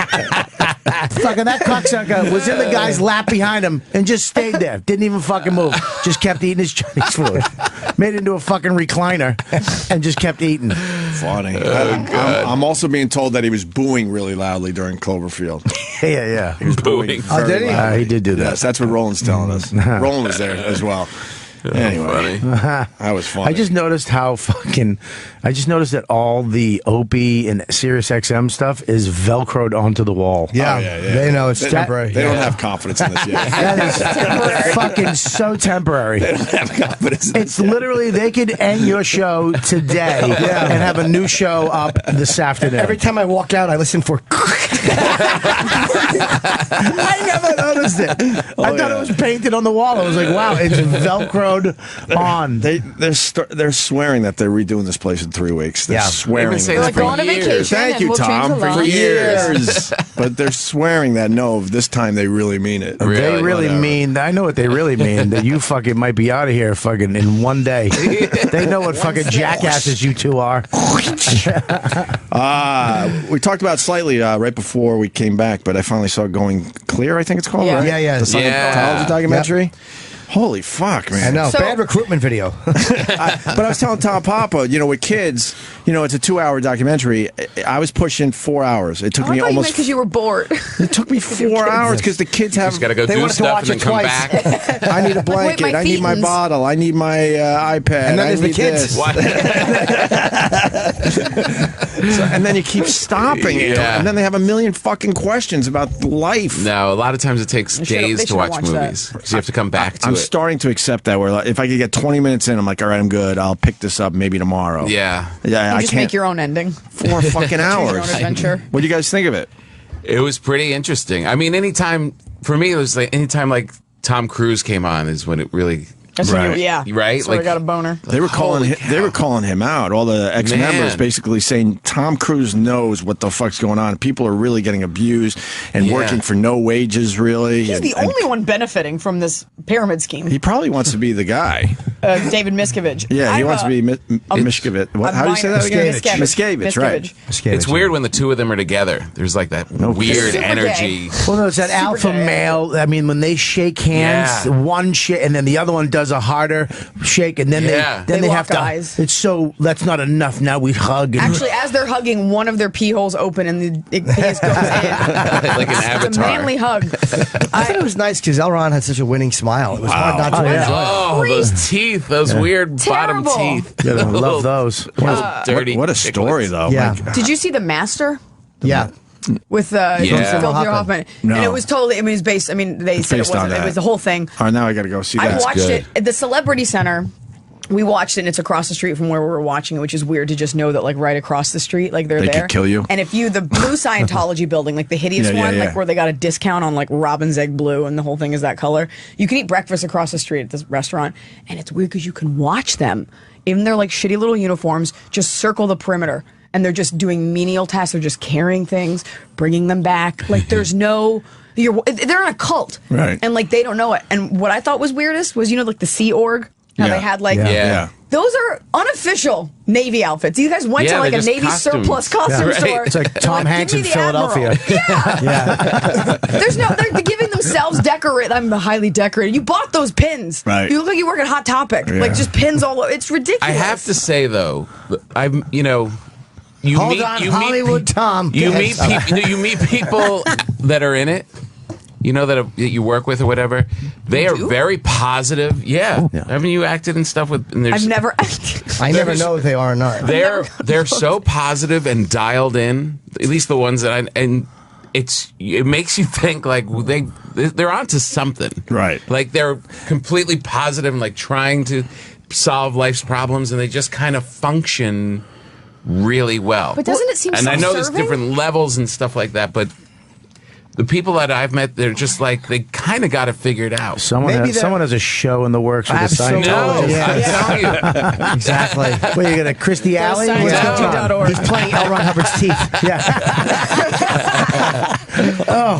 S4: fucking that cocksucker was in the guy's lap behind him and just stayed there. Didn't even fucking move. Just kept eating his Chinese food. Made it into a fucking recliner and just kept eating.
S2: Funny. I'm also being told that he was booing really loudly during Cloverfield.
S4: Yeah.
S2: He was booing.
S5: Oh, did he?
S4: He did do that.
S2: Yes, that's what Roland's telling us. Roland was there as well. Anyway, that was funny.
S4: I just noticed that all the Opie and Sirius XM stuff is Velcroed onto the wall.
S5: Yeah, they know it's temporary.
S2: They don't have confidence in this yet.
S4: That is fucking so temporary.
S2: They don't have confidence in
S4: It's
S2: this yet.
S4: literally, they could end your show today and have a new show up this afternoon.
S5: Every time I walk out, I listen for.
S4: I never noticed it. I thought it was painted on the wall. I was like, wow, it's Velcroed on.
S2: They're swearing that they're redoing this place in 3 weeks. They're swearing.
S3: They've been saying
S1: Like, go on a vacation.
S2: Thank
S1: and
S2: you,
S1: we'll
S2: Tom.
S1: change the
S2: For
S1: law.
S2: years. But they're swearing that this time they really mean it.
S4: They really mean, I know what they really mean, that you fucking might be out of here fucking in one day. They know what fucking jackasses you two are.
S2: We talked about it slightly right before we came back, but I finally saw Going Clear, I think it's called,
S1: Yeah.
S2: right?
S5: Yeah.
S2: The Scientology documentary. Holy fuck, man.
S5: I know.
S1: So-
S5: Bad recruitment video.
S2: But I was telling Tom Papa, with kids, it's a 2-hour documentary. I was pushing 4 hours. It took me almost.
S1: because you were bored.
S2: It took me 4 hours because the kids have.
S3: Just got to go
S5: They
S3: do
S5: wanted to
S3: stuff
S5: watch
S3: and then
S5: it
S3: come
S5: twice.
S3: back.
S2: I need a blanket.
S1: Wait, my
S2: I need my
S1: feetins.
S2: bottle. I need my iPad.
S5: And then
S2: I
S5: there's the
S2: need
S5: kids.
S2: this.
S3: What?
S2: And then you keep stopping it.
S3: Yeah.
S2: And then they have a million fucking questions about life.
S3: No, a lot of times it takes
S1: They should've
S3: days to watch
S1: watched that.
S3: movies. So you have to come back to
S2: I'm
S3: it.
S2: starting to accept that. Where if I could get 20 minutes in, I'm like, all right, I'm good. I'll pick this up maybe tomorrow.
S3: Yeah.
S2: Yeah,
S1: You
S2: I
S1: just
S2: can't.
S1: make your own ending.
S2: 4 fucking
S1: Choose your own
S2: hours.
S1: adventure.
S2: What do you guys think of it?
S3: It was pretty interesting. I mean, for me, it was like anytime like Tom Cruise came on is when it really.
S1: That's when you, yeah.
S3: Right?
S1: So I
S3: Like-
S1: got a boner.
S2: They were calling him out. All the ex-members
S3: Man.
S2: basically saying Tom Cruise knows what the fuck's going on. People are really getting abused and
S3: Yeah.
S2: working for no wages, really.
S1: He's the only one benefiting from this pyramid scheme.
S2: He probably wants to be the guy.
S1: David Miscavige.
S2: Yeah, he
S1: I'm
S2: wants to be Mishkovich. How do you say that again?
S1: Miscavige.
S2: Right.
S3: It's weird when the two of them are together. There's like that weird
S1: Super
S3: energy.
S4: Well, no, it's that
S1: Super
S4: alpha
S1: gay.
S4: male. I mean, when they shake hands,
S3: Yeah.
S4: one shake, and then the other one does a harder shake, and then
S3: Yeah.
S4: they
S1: They
S4: have
S1: lock
S4: to.
S1: eyes.
S4: It's so that's not enough. Now we hug. And,
S1: Actually, as they're hugging, one of their pee holes open and the penis goes in.
S3: Like an
S1: It's a
S3: avatar.
S1: manly hug.
S5: I thought it was nice because Elron had such a winning smile. It was hard not to enjoy it.
S3: Oh, those teeth, those weird bottom
S1: Terrible.
S3: teeth.
S4: Yeah, I love those.
S3: Dirty.
S2: What a story, though.
S5: Yeah.
S2: My God.
S1: Did you see The Master?
S5: Yeah.
S1: With
S3: Yeah.
S1: Phil Hoffman.
S2: No.
S1: And it was totally, I mean, it's based, I mean, they said it
S2: based on
S1: wasn't, it
S2: that.
S1: was the whole thing.
S2: All right, now I got to go see
S1: I
S2: that.
S1: watched it at the Celebrity Center. we watched it, and it's across the street from where we were watching it, which is weird to just know that, like, right across the street, like, they're
S2: They
S1: there.
S2: could kill you.
S1: And if you, the blue Scientology building, like the hideous one, like where they got a discount on, like, robin's egg blue, and the whole thing is that color, you can eat breakfast across the street at this restaurant, and it's weird because you can watch them in their, like, shitty little uniforms just circle the perimeter, and they're just doing menial tasks. They're just carrying things, bringing them back. Like, there's no... they're in a cult.
S2: Right.
S1: And, like, they don't know it. And what I thought was weirdest was, like, the Sea Org, how they had, like...
S3: Yeah.
S1: Those are unofficial Navy outfits. You guys went to like a Navy surplus costume store.
S4: It's like Tom Hanks in Philadelphia.
S1: Yeah. They're giving themselves decorate. I'm highly decorated. You bought those pins.
S2: Right.
S1: You look like you work at Hot Topic.
S2: Yeah.
S1: Like just pins all over. It's ridiculous.
S3: I have to say though, I'm
S5: Hollywood Tom.
S3: You meet people that are in it. That you work with or whatever, they are very positive. Yeah. I mean, you acted and stuff with. And
S1: I've never acted.
S5: I never know if they are or not.
S3: They're so positive and dialed in. At least the ones that it makes you think like they're onto something,
S2: right?
S3: Like they're completely positive and like trying to solve life's problems, and they just kind of function really well.
S1: But doesn't it seem?
S3: And I know there's
S1: self-serving?
S3: different levels and stuff like that, but. The people that I've met, they're just like, they kind of got it figured out.
S4: Someone has a show in the works with a Scientologist.
S3: No, I'm telling you.
S5: Exactly.
S4: What, you got a Christy Alley?
S1: Scientology.org.
S5: He's playing L. Ron Hubbard's teeth.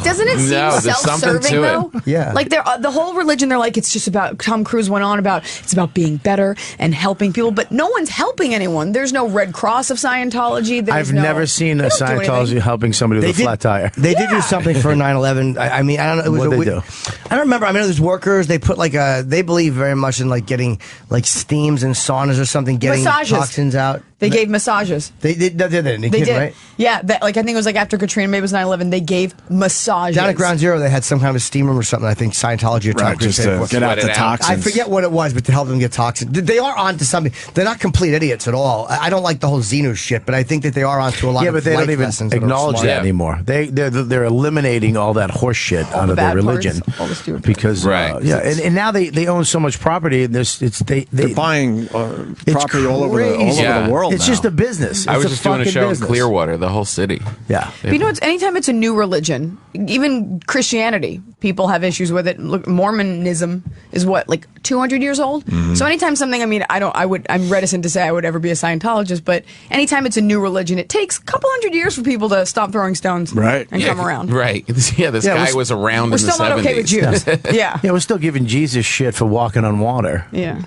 S1: Doesn't it seem
S3: there's something
S1: self-serving
S3: to
S1: though?
S3: it.
S5: Yeah.
S1: Like the whole religion, they're like it's just about. Tom Cruise went on about it's about being better and helping people, but no one's helping anyone. There's no Red Cross of Scientology.
S4: I've never seen a Scientology helping somebody with a flat tire.
S5: They did do something for 9/11. I mean, I don't know. It was
S4: What'd they do?
S5: I don't remember. I mean, there's workers. They put like they believe very much in like getting like steams and saunas or something, getting
S1: Massages.
S5: toxins out.
S1: They gave massages.
S5: They did. They
S1: They did.
S5: Right?
S1: Yeah. I think it was like after Katrina, maybe it was 9/11. They gave massages.
S5: Down at Ground Zero, they had some kind of a steam room or something. I think Scientology or Tom Cruise
S2: just to get out the toxins.
S5: I forget what it was, but to help them get toxins. They are onto something. They're not complete idiots at all. I don't like the whole Xenu shit, but I think that they are onto a lot.
S4: Yeah,
S5: of
S4: but they
S5: life
S4: don't even
S5: lessons
S4: acknowledge
S5: that are
S4: that
S5: smart.
S4: anymore. They're eliminating all that horse shit out
S1: the
S4: of their
S1: bad
S4: religion
S1: parts, all the stupid
S4: because
S3: Right.
S4: and now they own so much property. And
S2: They're buying property all over
S4: crazy.
S2: the world.
S4: It's
S2: now.
S4: just a business.
S3: I was
S4: It's
S3: just doing a
S4: fucking
S3: show
S4: business.
S3: in Clearwater, the whole city.
S4: Yeah.
S1: But you know, anytime it's a new religion, even Christianity, people have issues with it. Look, Mormonism is what, like 200 years old.
S2: Mm-hmm.
S1: So anytime something, I mean, I'm reticent to say I would ever be a Scientologist, but anytime it's a new religion, it takes a couple hundred years for people to stop throwing stones,
S2: Right.
S1: and come around.
S3: Right. Yeah, this guy was around
S1: We're
S3: in the
S1: still
S3: 70s.
S1: not okay with Jews. Yeah.
S4: Yeah, we're still giving Jesus shit for walking on water.
S1: Yeah.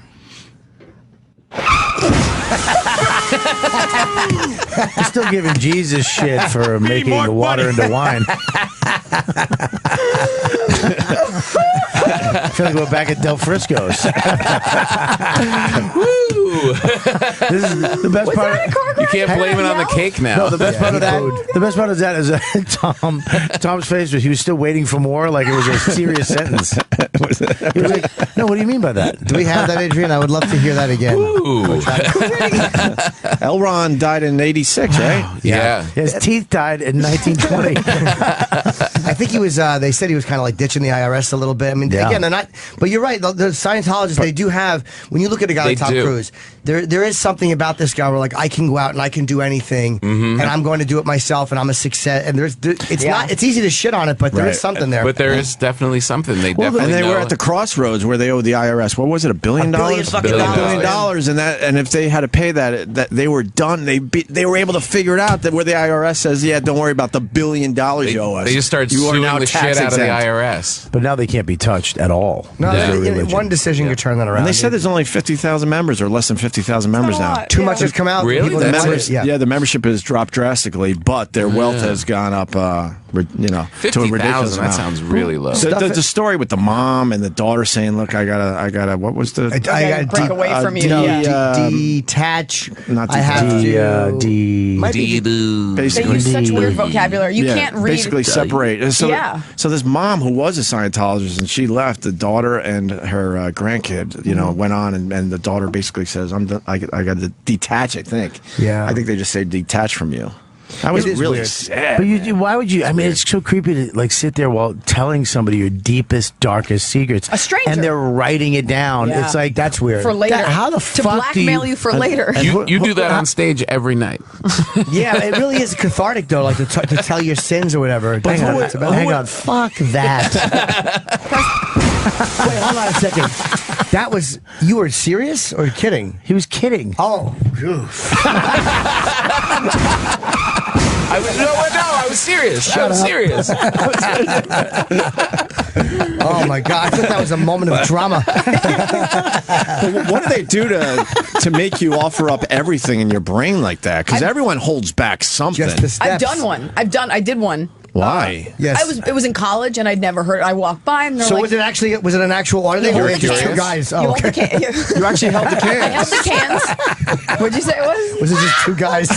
S4: We're still giving Jesus shit for making the water into wine. I feel like we're back at Del Frisco's.
S3: Woo!
S4: This is the best
S1: Was
S4: part.
S1: that a car crash?
S3: You can't blame it on the cake now.
S4: No, the best part of that. The best part of that is Tom's face was he was still waiting for more, like it was a serious sentence. He was like, "No, what do you mean by that?"
S5: Do we have that, Adrian? I would love to hear that again.
S3: Ooh.
S2: L. Ron died in '86, right?
S3: Yeah.
S4: His teeth died in 1920.
S5: I think he was. They said he was kind of like ditching the IRS a little bit. I mean, again, they're not. But you're right. The Scientologists, they do have. When you look at a guy like Tom Cruise, there is something about this guy where like I can go out and I can do anything, and I'm going to do it myself, and I'm a success. And it's not. It's easy to shit on it, but there is something there.
S3: But there is definitely something. They
S2: And
S3: definitely
S2: they
S3: know
S2: were at the crossroads where they owed the IRS. What was it? $1 billion?
S5: $1 billion fucking
S3: $1 billion.
S5: dollars.
S2: And if they had to pay that they were done. They were able to figure it out that where the IRS says, yeah, don't worry about the $1 billion you owe us.
S3: They just started
S2: You are
S3: suing
S2: now
S3: the
S2: tax
S3: shit out of the
S2: exempt.
S3: IRS.
S4: But now they can't be touched at all.
S5: No,
S4: Their religion.
S5: one decision could turn that around.
S2: And they said there's only 50,000 members or less than 50,000 members now.
S1: lot.
S5: too
S1: Yeah.
S5: much has come out.
S3: Really?
S5: People
S2: The
S5: don't
S3: That's
S5: want
S2: members,
S5: it.
S2: yeah, the membership has dropped drastically, but their wealth has gone up, to a ridiculous
S3: 50,000. That
S2: amount.
S3: sounds really low.
S2: So the story with the mom and the daughter saying, "Look, I gotta. What was the?
S5: I
S1: gotta break away from you.
S5: Detach.
S2: Not
S5: I have to. Might be
S1: They
S2: basically
S1: use such weird vocabulary. You can't read.
S2: Basically separate. So,
S1: Yeah.
S2: so this mom who was a Scientologist and she left, the daughter and her grandkid, went on and the daughter basically says, I got to detach, I think.
S5: Yeah.
S2: I think they just say detach from you. I was
S5: It is
S2: really
S5: weird.
S2: sad.
S4: But why would you? I mean, it's so creepy to like sit there while telling somebody your deepest, darkest secrets.
S1: A stranger.
S4: And they're writing it down.
S1: Yeah.
S4: It's like,
S5: That's weird.
S1: For later.
S4: How the
S1: to
S4: fuck do
S1: blackmail you for later.
S3: You do that on stage every night.
S5: Yeah, it really is cathartic though, like to tell your sins or whatever.
S4: Hang on,
S5: It's about-
S4: hang on. Fuck that.
S5: Wait, hold on a second. That was, you were serious or kidding?
S4: He was kidding.
S5: Oh, oof.
S3: I was serious. I was serious.
S5: Oh my God! I thought that was a moment of drama.
S2: But what do they do to make you offer up everything in your brain like that? Because everyone holds back something.
S5: Just the steps.
S1: I've done one. I did one.
S2: Why?
S5: Yes.
S1: It was in college, and I'd never heard. I walked by, and they're
S5: So
S1: like,
S5: was it an actual order? They
S1: You
S5: were
S1: hold the
S5: just two
S1: cans.
S5: guys.
S1: You
S5: Oh,
S1: hold the
S5: okay.
S1: can.
S2: You actually held the
S1: I held
S2: cans.
S1: the cans. What'd you say it was?
S5: Was it just two guys?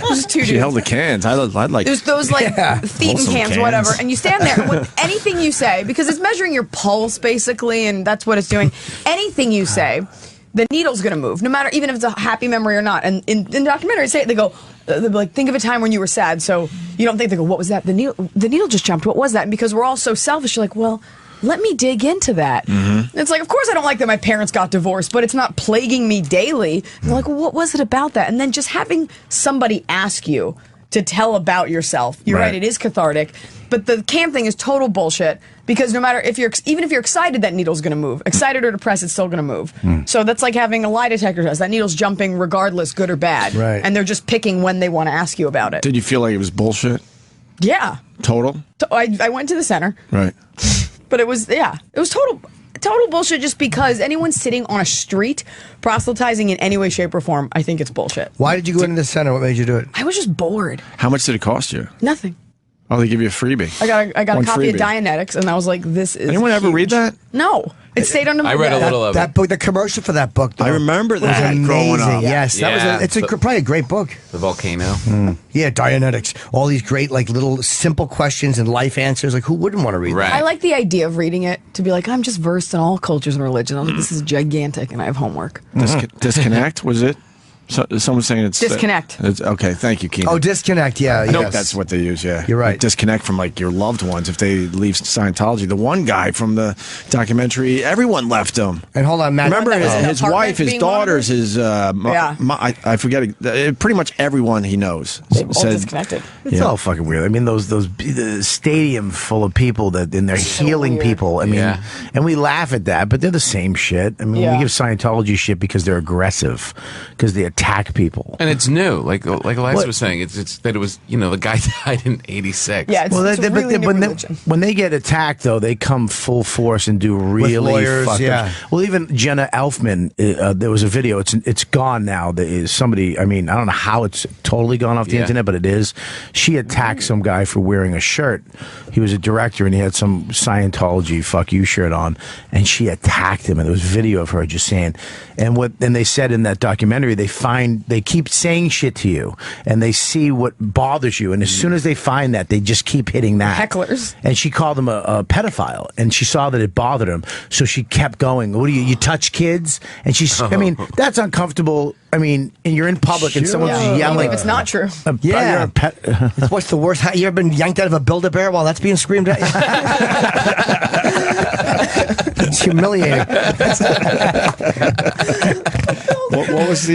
S1: Just two
S2: She
S1: dudes.
S2: held the cans. I'd like.
S1: There's those like
S2: Hold
S1: Thetan
S2: some
S1: cans,
S2: cans.
S1: whatever, and you stand there and with anything you say, because it's measuring your pulse basically, and that's what it's doing. Anything you say, the needle's going to move, no matter even if it's a happy memory or not. And in the documentary, they go, they'll be like, think of a time when you were sad. So you don't think they go, what was that? The needle just jumped. What was that? And because we're all so selfish, you're like, well, let me dig into that. Mm-hmm. It's like, of course I don't like that my parents got divorced, but it's not plaguing me daily. And they're like, well, what was it about that? And then just having somebody ask you to tell about yourself. You're right, it is cathartic. But the can thing is total bullshit, because no matter even if you're excited, that needle's going to move. Excited or depressed, it's still going to move. So that's like having a lie detector test. That needle's jumping regardless, good or bad.
S5: Right.
S1: And they're just picking when they want to ask you about it.
S2: Did you feel like it was bullshit?
S1: Yeah.
S2: Total.
S1: I went to the center.
S2: Right.
S1: But it was total bullshit, just because anyone sitting on a street proselytizing in any way, shape, or form, I think it's bullshit.
S5: Why did you go into the center? What made you do it?
S1: I was just bored.
S2: How much did it cost you?
S1: Nothing.
S2: Oh, they give you a freebie.
S1: I got
S2: One
S1: a copy of
S2: freebie.
S1: Dianetics, and I was like, this is
S2: Anyone ever
S1: huge.
S2: read that?
S1: No. It stayed under my
S3: I read a
S1: bed.
S3: little of it.
S5: That book, the commercial for that book, though,
S2: I remember
S5: was
S2: that growing
S5: amazing.
S2: up.
S5: Yes, that
S3: Yeah.
S5: was probably a great book.
S3: The volcano.
S5: Yeah, Dianetics. All these great, like, little simple questions and life answers. Like, who wouldn't want to read
S3: Right.
S1: I like the idea of reading it to be like, I'm just versed in all cultures and religions. I was like, this is gigantic, and I have homework.
S2: Disconnect, was it? So, someone's saying it's
S1: Disconnect.
S2: It's, okay, thank you, Keenan.
S5: Oh, Disconnect, yeah.
S2: Nope,
S5: yes.
S2: that's what they use. Yeah,
S5: You're right.
S2: Disconnect from like your loved ones if they leave Scientology. The one guy from the documentary, everyone left him.
S5: And hold on, Matt.
S2: Remember
S1: That was in
S2: his
S1: apartment
S2: wife, his
S1: being one of
S2: daughters,
S1: them?
S2: his
S1: Yeah.
S2: I forget pretty much everyone he knows
S1: All
S2: said
S1: disconnected.
S4: It's all fucking weird. I mean, the stadium full of people and they're healing
S1: weird.
S4: people. I mean,
S3: Yeah.
S4: and we laugh at that, but they're the same shit. I mean,
S1: Yeah.
S4: we give Scientology shit because they're aggressive, because they attack people.
S3: And it's new, like Iliza was saying. It's that it was, the guy died in '86.
S1: Yeah, it's,
S4: Well,
S1: it's a really new
S4: when
S1: religion.
S4: when they get attacked, though, they come full force and do really
S5: lawyers,
S4: fucked
S5: yeah.
S4: up. Well, even Jenna Elfman, there was a video. It's gone now. There is somebody. I mean, I don't know how it's totally gone off the
S3: Yeah.
S4: internet, but it is. She attacked some guy for wearing a shirt. He was a director and he had some Scientology "fuck you" shirt on, and she attacked him. And there was video of her just saying, and they said in that documentary, they keep saying shit to you and they see what bothers you, and as soon as they find that, they just keep hitting that.
S1: Hecklers.
S4: And she called him a pedophile, and she saw that it bothered him, so she kept going. What do you touch kids? And she's, I mean, that's uncomfortable. I mean, and you're in public and someone's
S1: Yeah.
S4: yelling.
S1: Even if it's not true.
S5: Yeah.
S4: You're a pet.
S5: What's the worst? You ever been yanked out of a Build-A-Bear while that's being screamed at you? It's humiliating.
S2: what was the?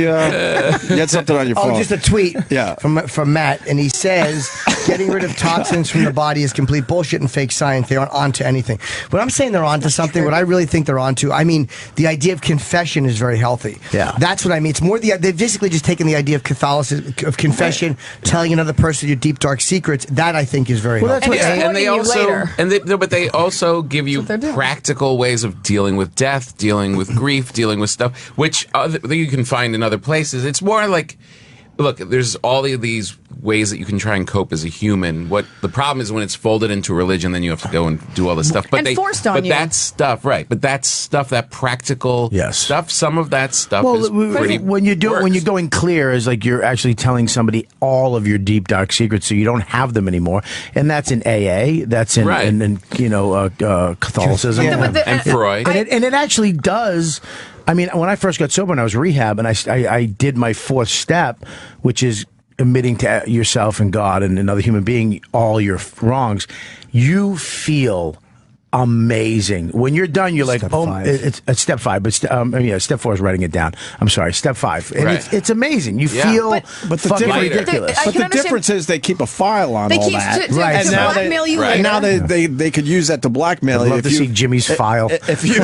S2: You had something on your phone.
S5: Oh, just a tweet
S2: Yeah.
S5: from Matt, and he says, getting rid of toxins from the body is complete bullshit and fake science. They aren't onto anything. But I'm saying they're onto something. What I really think they're onto, I mean, the idea of confession is very healthy.
S4: Yeah.
S5: That's what I mean. It's more they've basically just taken the idea of Catholicism, of confession, telling another person your deep, dark secrets. That, I think, is very healthy.
S1: And
S3: Yeah, and they
S1: exploiting you
S3: also,
S1: later.
S3: but they also give you
S1: what they're doing.
S3: practical ways of dealing with death, dealing with grief, dealing with stuff, which that you can find in other places. It's more like, look, there's all of these ways that you can try and cope as a human. What the problem is when it's folded into religion, then you have to go and do all this stuff. But
S1: And forced on you.
S3: that stuff, right? But that stuff, that practical stuff, some of that stuff is pretty.
S4: When you're going clear, is like you're actually telling somebody all of your deep dark secrets, so you don't have them anymore. And that's in AA. That's in Catholicism
S3: and Freud.
S4: And it actually does. I mean, when I first got sober and I was rehab, and I did my 4th step, which is admitting to yourself and God and another human being all your wrongs, you feel amazing. When you're done, you're
S5: Step
S4: like, oh,
S5: five.
S4: it's step 5, but step 4 is writing it down. I'm sorry, step 5. And it's amazing. You feel
S2: but the
S4: fucking
S2: difference,
S4: ridiculous.
S2: but the difference is they keep a file on
S1: They
S2: all
S1: keep
S2: that.
S1: to
S2: And now
S1: blackmail you
S2: and
S1: later.
S2: now they could use that to blackmail
S4: I'd
S2: you.
S4: love to see Jimmy's file.
S2: If you,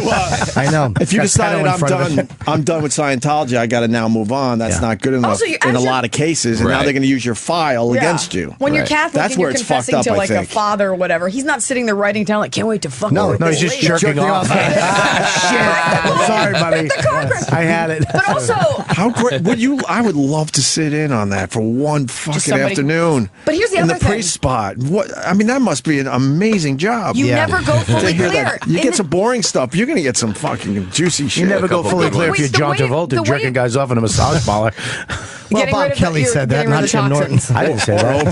S5: I know.
S2: if you
S5: Got
S2: decided
S5: Peno in front of it.
S2: I'm done with Scientology, I got to now move on. That's not good enough
S1: Also,
S2: in a lot of cases, and now they're going to use your file against you.
S1: When you're Catholic
S2: That's
S1: and
S2: where
S1: you're
S2: it's fucked
S1: confessing
S2: up.
S1: to
S2: I
S1: like a
S2: think.
S1: father or whatever, he's not sitting there writing down like, can't wait to fuck
S5: No,
S1: with
S5: no,
S1: this
S5: he's just
S1: later.
S5: jerking off.
S4: Shit. Sorry, buddy. I had it.
S1: But also,
S2: How great would you? I would love to sit in on that for one fucking
S1: somebody-
S2: afternoon.
S1: But here's the
S2: in
S1: other
S2: the
S1: thing.
S2: priest spot. What? I mean, that must be an amazing job.
S1: you never go
S2: To
S1: fully
S2: hear
S1: clear.
S2: that. You
S1: In
S2: get
S1: the-
S2: some boring stuff. You're going to get some fucking juicy shit.
S4: You never go
S3: couple
S4: fully
S3: good
S4: clear if
S1: ones.
S4: you're
S1: The
S4: John
S1: way-
S4: Travolta
S1: the way-
S4: jerking guys off in a massage parlor.
S5: Well,
S1: Getting
S5: Bob
S1: rid of
S5: Kelly
S1: you're
S5: said that,
S1: getting rid
S5: not
S1: of the
S5: Jim Norton.
S1: toxins.
S4: I didn't say
S2: Or
S4: that.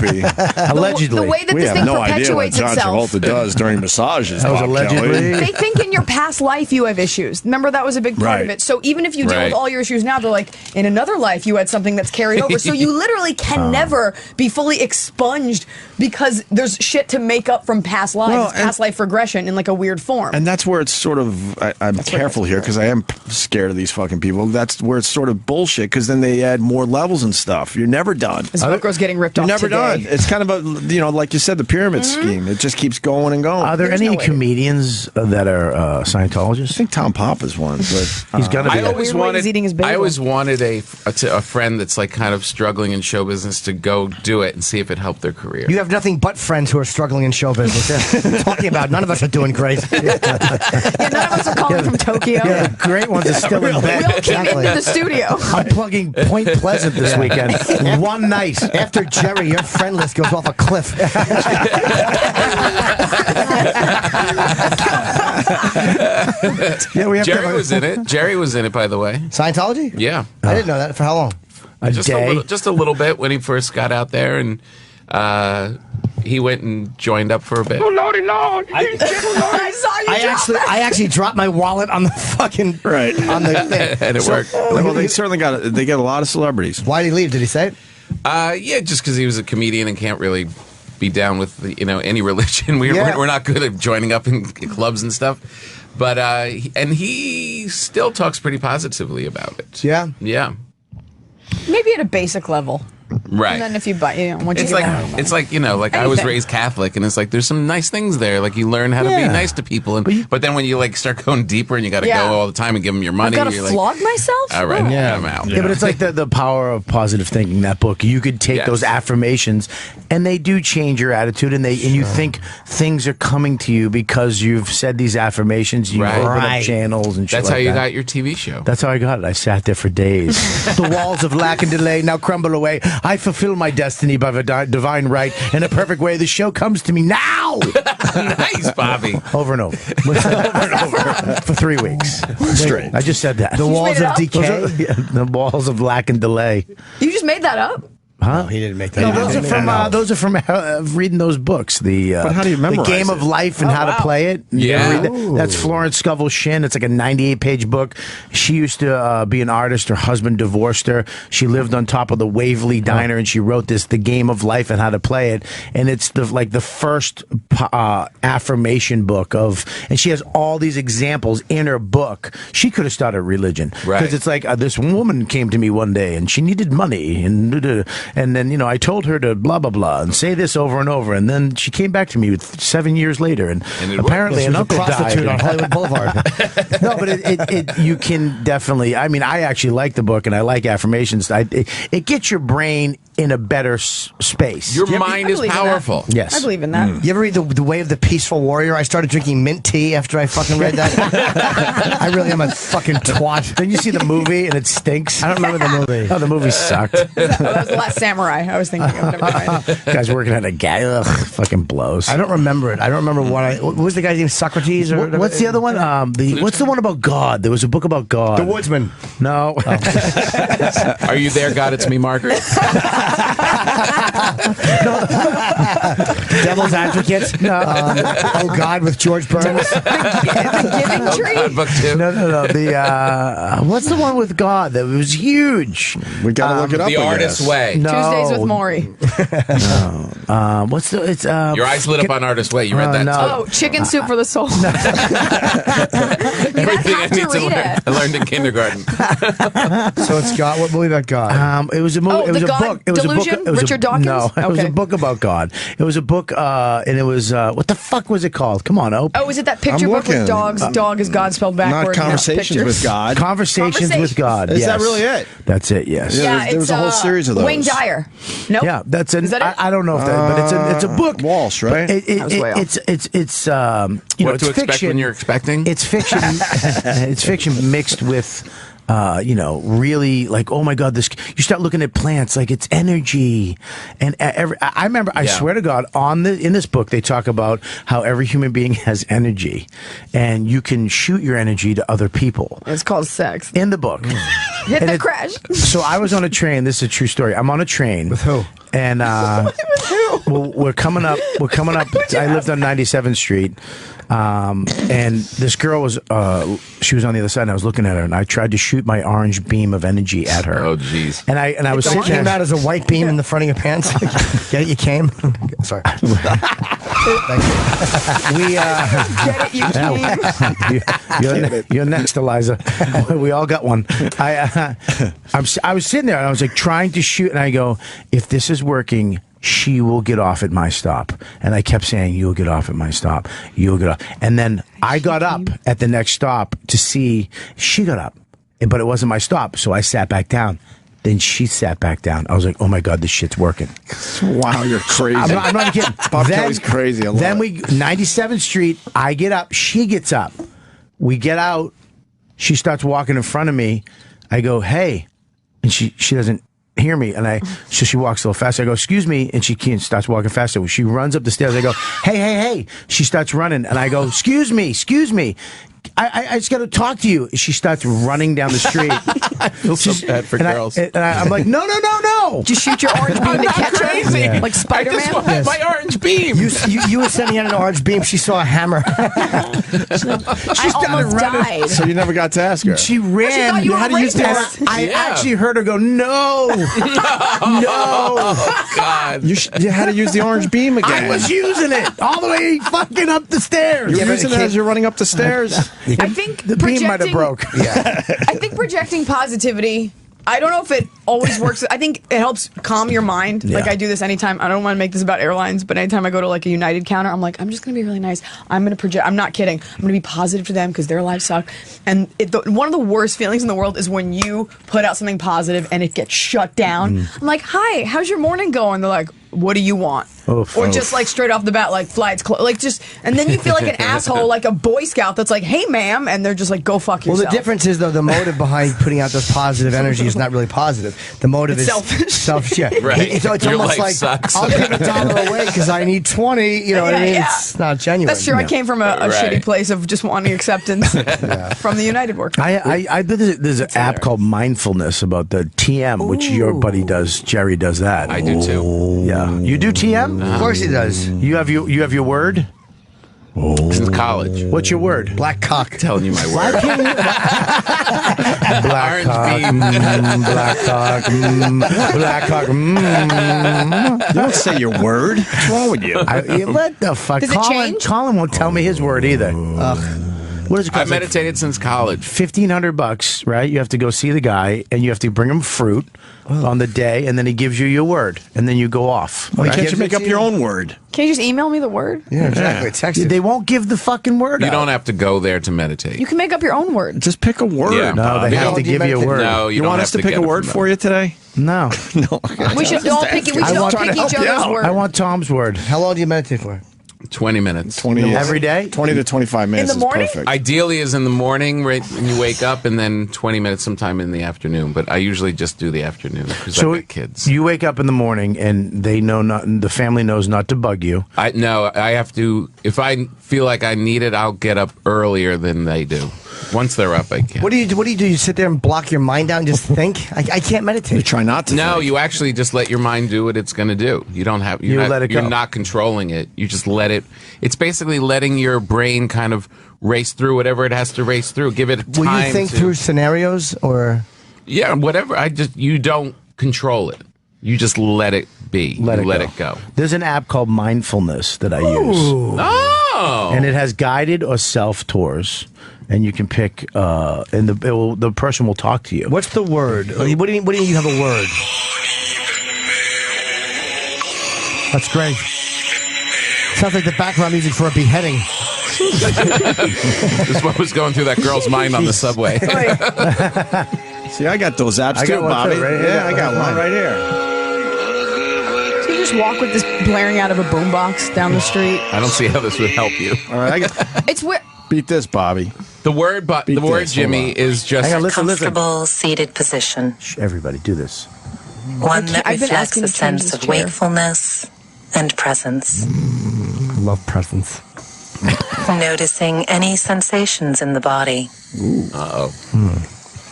S2: Opie.
S4: Allegedly.
S1: The way that
S2: We
S1: this
S2: have
S1: thing
S2: no idea what
S1: perpetuates
S2: John
S1: itself.
S2: Travolta does during massages.
S4: That was
S2: Bob
S4: allegedly.
S2: Kelly.
S1: They think in your past life you have issues. Remember, that was a big part of
S2: Right.
S1: it. So even if you deal
S3: Right.
S1: with all your issues now, they're like, in another life you had something that's carried over. So you literally can never be fully expunged because there's shit to make up from past lives,
S2: Well, and-
S1: past life regression in like a weird form.
S2: And that's where it's sort of, I'm careful here because I am scared of these fucking people. That's where it's sort of bullshit because then they add more levels and stuff. You're never done.
S1: This book was getting ripped
S2: You're
S1: off
S2: never
S1: today.
S2: done. It's kind of a, like you said, the pyramid scheme. It just keeps going and going.
S4: Are there
S1: There's
S4: any
S1: no way to-
S4: comedians that are
S2: I
S4: Scientologists?
S2: think Tom Papa's one, but
S4: He's got to be.
S3: I always
S1: weird way
S3: wanted.
S1: he's eating his bagel.
S3: I always wanted a friend that's like kind of struggling in show business to go do it and see if it helped their career.
S5: You have nothing but friends who are struggling in show business. Talking about none of us are doing great.
S1: Yeah, none of us are calling from Tokyo.
S4: Yeah, the great ones are still in bed.
S1: Will came into the studio.
S4: I'm plugging Point Pleasant this weekend. One night.
S5: After Jerry, your friend list goes off a cliff.
S4: Yeah, we have
S3: Jerry was in it. Jerry was in it, by the way.
S5: Scientology?
S3: Yeah,
S5: I didn't know that. For how long?
S3: just a little bit when he first got out there, and he went and joined up for a bit.
S10: Oh, Lordy, Lord.
S1: I saw you.
S5: I actually dropped my wallet on the fucking
S2: right
S5: on the thing.
S3: And it worked.
S2: Well, they certainly they get a lot of celebrities.
S5: Why did he leave? Did he say it?
S3: Yeah, just because he was a comedian and can't really be down with any religion. We're not good at joining up in clubs and stuff. But and he still talks pretty positively about it.
S5: Yeah.
S3: Yeah.
S1: Maybe at a basic level.
S3: Right.
S1: And then if you buy, once
S3: It's
S1: you
S3: like
S1: get out,
S3: it's like I was
S1: Anything.
S3: raised Catholic, and it's like there's some nice things there. Like you learn how to be nice to people, and but then when you like start going deeper and you got to
S1: Yeah.
S3: go all the time and give them your
S1: I've
S3: money,
S1: got to
S3: you're
S1: flog
S3: like,
S1: myself.
S3: all right,
S1: Oh.
S3: I'm out.
S4: Yeah, but it's like the power of positive thinking. That book, you could take
S3: Yes.
S4: those affirmations, and they do change your attitude, and you think things are coming to you because you've said these affirmations. You
S3: Right.
S4: open
S5: Right.
S4: up channels and shit
S3: That's
S4: like
S3: how you
S4: that.
S3: got your TV show.
S4: That's how I got it. I sat there for days. The walls of lack and delay now crumble away. I fulfill my destiny by the divine right in a perfect way. The show comes to me now.
S3: Nice, Bobby.
S4: Over and over. For 3 weeks.
S2: Straight.
S4: I just said that.
S5: The walls
S1: made it
S5: of
S1: up?
S5: decay.
S4: The walls of lack and delay.
S1: You just made that up.
S4: Huh?
S5: No, he didn't make that.
S4: No,
S5: up.
S4: those are from reading those books.
S2: But how do you
S4: The
S2: memorize
S4: Game of
S2: it?
S4: Life and
S1: Oh,
S4: How to
S1: wow.
S4: Play It. You
S3: Yeah.
S4: ever read that? That's Florence Scovel Shinn. It's like a 98-page book. She used to be an artist. Her husband divorced her. She lived on top of the Waverly Diner, and she wrote this, The Game of Life and How to Play It. And it's the first affirmation book of, and she has all these examples in her book. She could have started a religion.
S3: Right.
S4: Because it's like this woman came to me one day, and she needed money, and then I told her to blah blah blah and say this over and over, and then she came back to me 7 years later, and
S3: it
S4: apparently
S5: She
S4: an
S5: was a
S4: uncle
S5: prostitute
S4: died.
S5: on Hollywood Boulevard.
S4: No, but you can definitely. I mean, I actually like the book, and I like affirmations. It gets your brain in a better space.
S3: Your mind
S1: I
S3: is
S1: believe in that.
S3: powerful.
S4: Yes.
S1: I believe in that.
S5: You ever read the Way of the Peaceful Warrior? I started drinking mint tea after I fucking read that. I really am a fucking twat.
S4: Then you see the movie, and it stinks.
S5: I don't remember the movie.
S4: Oh, the movie sucked.
S1: That was the last samurai. I was thinking of. Never mind.
S4: Guys working at a guy. Ugh, fucking blows.
S5: I don't remember it. I don't remember what was the guy's name? Socrates or
S4: what's the other one? What's the one about God? There was a book about God.
S5: The Woodsman.
S4: No.
S3: Are you there, God? It's me, Margaret.
S5: Devil's Advocate.
S4: No.
S5: Oh God, with George Burns.
S1: The Giving Tree.
S3: God, book 2.
S4: No. The what's the one with God that was huge?
S2: We gotta look it up.
S3: The Artist's Way.
S4: No.
S1: Tuesdays with Maury.
S4: What's the? It's
S3: Your eyes lit up on Artist's Way. You read that?
S4: no.
S1: Oh, Chicken Soup for the Soul. You guys
S3: Everything I
S1: have to
S3: need to
S1: read
S3: learn.
S1: it.
S3: I learned in kindergarten.
S5: So it's God. What movie about God?
S4: It was a movie.
S1: Oh,
S4: it was
S1: the
S4: a
S1: God
S4: book. It was
S1: Delusion?
S4: a book. It was
S1: Richard Dawkins?
S4: No, it was
S1: Okay.
S4: a book about God. It was a book, and it was what the fuck was it called? Come on, Ope.
S1: Oh, is it that picture
S2: I'm
S1: book with
S2: looking.
S1: dogs? Dog is God spelled
S2: Not
S1: backwards.
S2: Conversations with God.
S4: Conversations with God.
S2: Is
S4: yes.
S2: that really it?
S4: That's it. Yes.
S2: Yeah. There was a whole series of those.
S1: Wayne Dyer. Nope.
S4: Yeah, that's an.
S1: Is that it?
S4: I don't know if that, but it's a book.
S2: Walsh, right?
S4: It,
S1: I was way off.
S4: it's you know,
S3: What
S4: it's
S3: to expect
S4: fiction.
S3: when you're expecting?
S4: It's fiction. It's fiction mixed with, you know, really like, oh my God, this. You start looking at plants like it's energy, and I remember. I swear to God, in this book they talk about how every human being has energy, and you can shoot your energy to other people.
S1: It's called sex.
S4: In the book,
S1: Hit
S4: And
S1: the crash.
S4: So I was on a train. This is a true story. I'm on a train
S5: With who?
S4: And we're coming up. I lived on 97th Street, and this girl was. She was on the other side, and I was looking at her, and I tried to shoot my orange beam of energy at her.
S3: Oh, jeez.
S4: And I was
S5: So
S4: sitting
S5: it came
S4: there.
S5: out as a white beam in the front of your pants. Get it? You came. Sorry. Thank you.
S4: We
S1: Get it? You came.
S4: you're next, Iliza. We all got one. I was sitting there and I was like trying to shoot, and I go, if this is working, she will get off at my stop. And I kept saying, you'll get off at my stop. You'll get off. And then I got up at the next stop to see she got up, but it wasn't my stop. So I sat back down. Then she sat back down. I was like, oh my God, this shit's working.
S2: Wow, you're crazy.
S4: I'm not kidding.
S2: Bob Kelly's crazy. I love
S4: Then
S2: it.
S4: 97th Street, I get up, she gets up. We get out, she starts walking in front of me. I go, hey. And she doesn't hear me. And so she walks a little faster. I go, excuse me. And she starts walking faster. She runs up the stairs. I go, hey. She starts running. And I go, excuse me. I just got to talk to you. She starts running down the street.
S3: I feel so bad for girls.
S4: I'm like, no.
S1: Just shoot your orange beam to catch her.
S3: crazy.
S4: Yeah.
S1: Like
S3: I
S1: Spider-Man.
S3: just want my orange beam.
S5: You were sending out an orange beam. She saw a hammer.
S1: I almost died.
S2: So you never got to ask her.
S4: She ran.
S1: thought you were
S4: How to use the
S1: racist.
S4: I
S3: Yeah.
S4: actually heard her go, no.
S3: Oh, God.
S2: You had to use the orange beam again.
S4: I was using it all the way fucking up the stairs.
S2: You're using it as you're running up the stairs.
S1: I think
S4: The beam might have broke.
S5: Yeah.
S1: I think projecting positivity. I don't know if it always works. I think it helps calm your mind.
S4: Yeah.
S1: Like I do this anytime. I don't want to make this about airlines, but anytime I go to like a United counter, I'm like, I'm just going to be really nice. I'm going to project. I'm not kidding. I'm going to be positive to them because their lives suck. And one of the worst feelings in the world is when you put out something positive and it gets shut down. I'm like, hi, how's your morning going? They're like, what do you want?
S4: Oof.
S1: Or just like straight off the bat, like flights closed. Like just, and then you feel like an asshole, like a Boy Scout that's like, hey, ma'am. And they're just like, go fuck
S5: Well,
S1: yourself.
S5: the difference is, though, the motive behind putting out this positive energy is not really positive. The motive
S1: It's
S5: is
S1: selfish.
S5: Selfish, yeah.
S3: Right.
S5: It's
S3: Your
S5: almost
S3: life
S5: like,
S3: sucks.
S5: I'll give $1 away because I need 20. You know what I mean?
S1: Yeah.
S5: It's not genuine.
S1: That's true. I came from a
S3: Right.
S1: shitty place of just wanting acceptance from the United workers.
S4: There's an app called Mindfulness about the TM, which your buddy does. Jerry does that.
S3: I do too.
S4: Yeah, you do TM.
S5: Of course he does.
S4: You have your word.
S3: Since college.
S4: What's your word?
S5: Black cock.
S3: Telling you my word.
S4: Black
S3: Orange
S4: cock,
S3: beam.
S4: black cock, black cock.
S2: You don't say your word. What's wrong with you?
S4: What the fuck?
S1: Does it change?
S4: Colin won't tell me his word either. What is it
S3: I
S4: called?
S3: meditated since college.
S4: $1,500, right? You have to go see the guy, and you have to bring him fruit on the day, and then he gives you your word, and then you go off.
S2: Why
S4: right?
S2: can't you make up your own word?
S1: Can you just email me the word?
S5: Yeah, exactly. Text it.
S4: They won't give the fucking word
S3: You
S4: out.
S3: don't have to go there to meditate.
S1: You can make up your own word.
S2: Just pick a word.
S3: Yeah.
S4: No,
S2: Bob.
S4: they have to
S5: do you
S4: give you a
S5: meditate?
S4: word.
S3: No,
S2: You
S3: don't
S2: want
S3: have
S2: us to pick
S3: get
S2: a
S3: it
S2: word
S3: from
S2: for you today?
S4: No.
S2: No.
S1: We should all pick. We should all
S4: trying
S1: pick
S4: to
S1: each
S2: help
S1: other's
S2: you
S1: word.
S2: out.
S5: How long do you meditate for?
S3: 20 minutes.
S2: 20
S4: Every day?
S2: 20 to 25 minutes
S1: In the morning?
S2: is perfect.
S3: Ideally is in the morning, right when you wake up, and then 20 minutes sometime in the afternoon. But I usually just do the afternoon because I've got kids.
S4: You wake up in the morning and they know not. The family knows not to bug you.
S3: I have to. If I feel like I need it, I'll get up earlier than they do. Once they're up, I can.
S5: What do you do? You sit there and block your mind out and just think? I can't meditate.
S2: You try not to.
S3: No,
S2: think.
S3: you actually just let your mind do what it's going to do. You don't have.
S4: Let it go.
S3: You're not controlling it. You just let it. It's basically letting your brain kind of race through whatever it has to race through. Give it time.
S5: Will you think through scenarios or?
S3: Yeah, whatever. You don't control it. You just let it be. Let it go.
S4: There's an app called Mindfulness that I use.
S3: Oh.
S4: And it has guided or self tours, and you can pick. And the person will talk to you.
S5: What's the word? What do you have a word? That's great. Sounds like the background music for a beheading.
S3: This is what was going through that girl's mind on the subway.
S2: See, I got those apps
S4: I
S2: too,
S4: got one
S2: Bobby.
S4: too, right here.
S2: Yeah, I got one right here.
S1: So you just walk with this blaring out of a boombox down the street.
S3: I don't see how this would help you.
S2: All right, I got.
S1: It's where.
S2: Beat this, Bobby.
S3: The word, Jimmy, is just
S4: Hang on, listen.
S11: Comfortable seated position.
S4: Shh, everybody, do this.
S11: One that
S1: I've been
S11: reflects
S1: asking
S11: a
S1: to change
S11: sense
S1: this
S11: of
S1: chair.
S11: wakefulness and presence.
S5: Love presents.
S11: Noticing any sensations in the body.
S3: Uh-oh.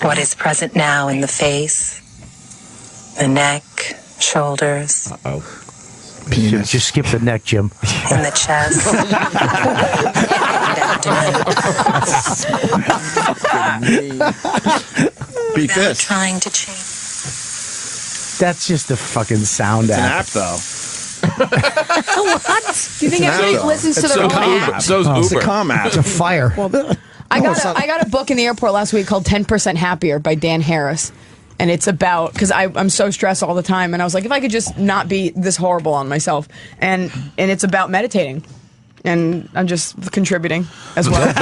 S11: What is present now in the face, the neck, shoulders,
S3: Uh-oh.
S4: Just skip the neck, Jim.
S11: in the chest, and abdomen.
S2: Beat
S11: Without
S2: this.
S11: trying to change.
S4: That's just a fucking sound
S2: It's an
S4: app.
S2: app, though.
S1: What? Do you think everybody
S2: app, though.
S1: listens to
S2: It's
S1: their
S2: so
S1: own
S2: calm.
S1: app?
S3: So's
S2: It's a
S3: Uber.
S2: calm app.
S5: It's a fire.
S1: I got a book in the airport last week called 10% Happier by Dan Harris. And it's about, because I'm so stressed all the time. And I was like, if I could just not be this horrible on myself. And it's about meditating. And I'm just contributing as well. I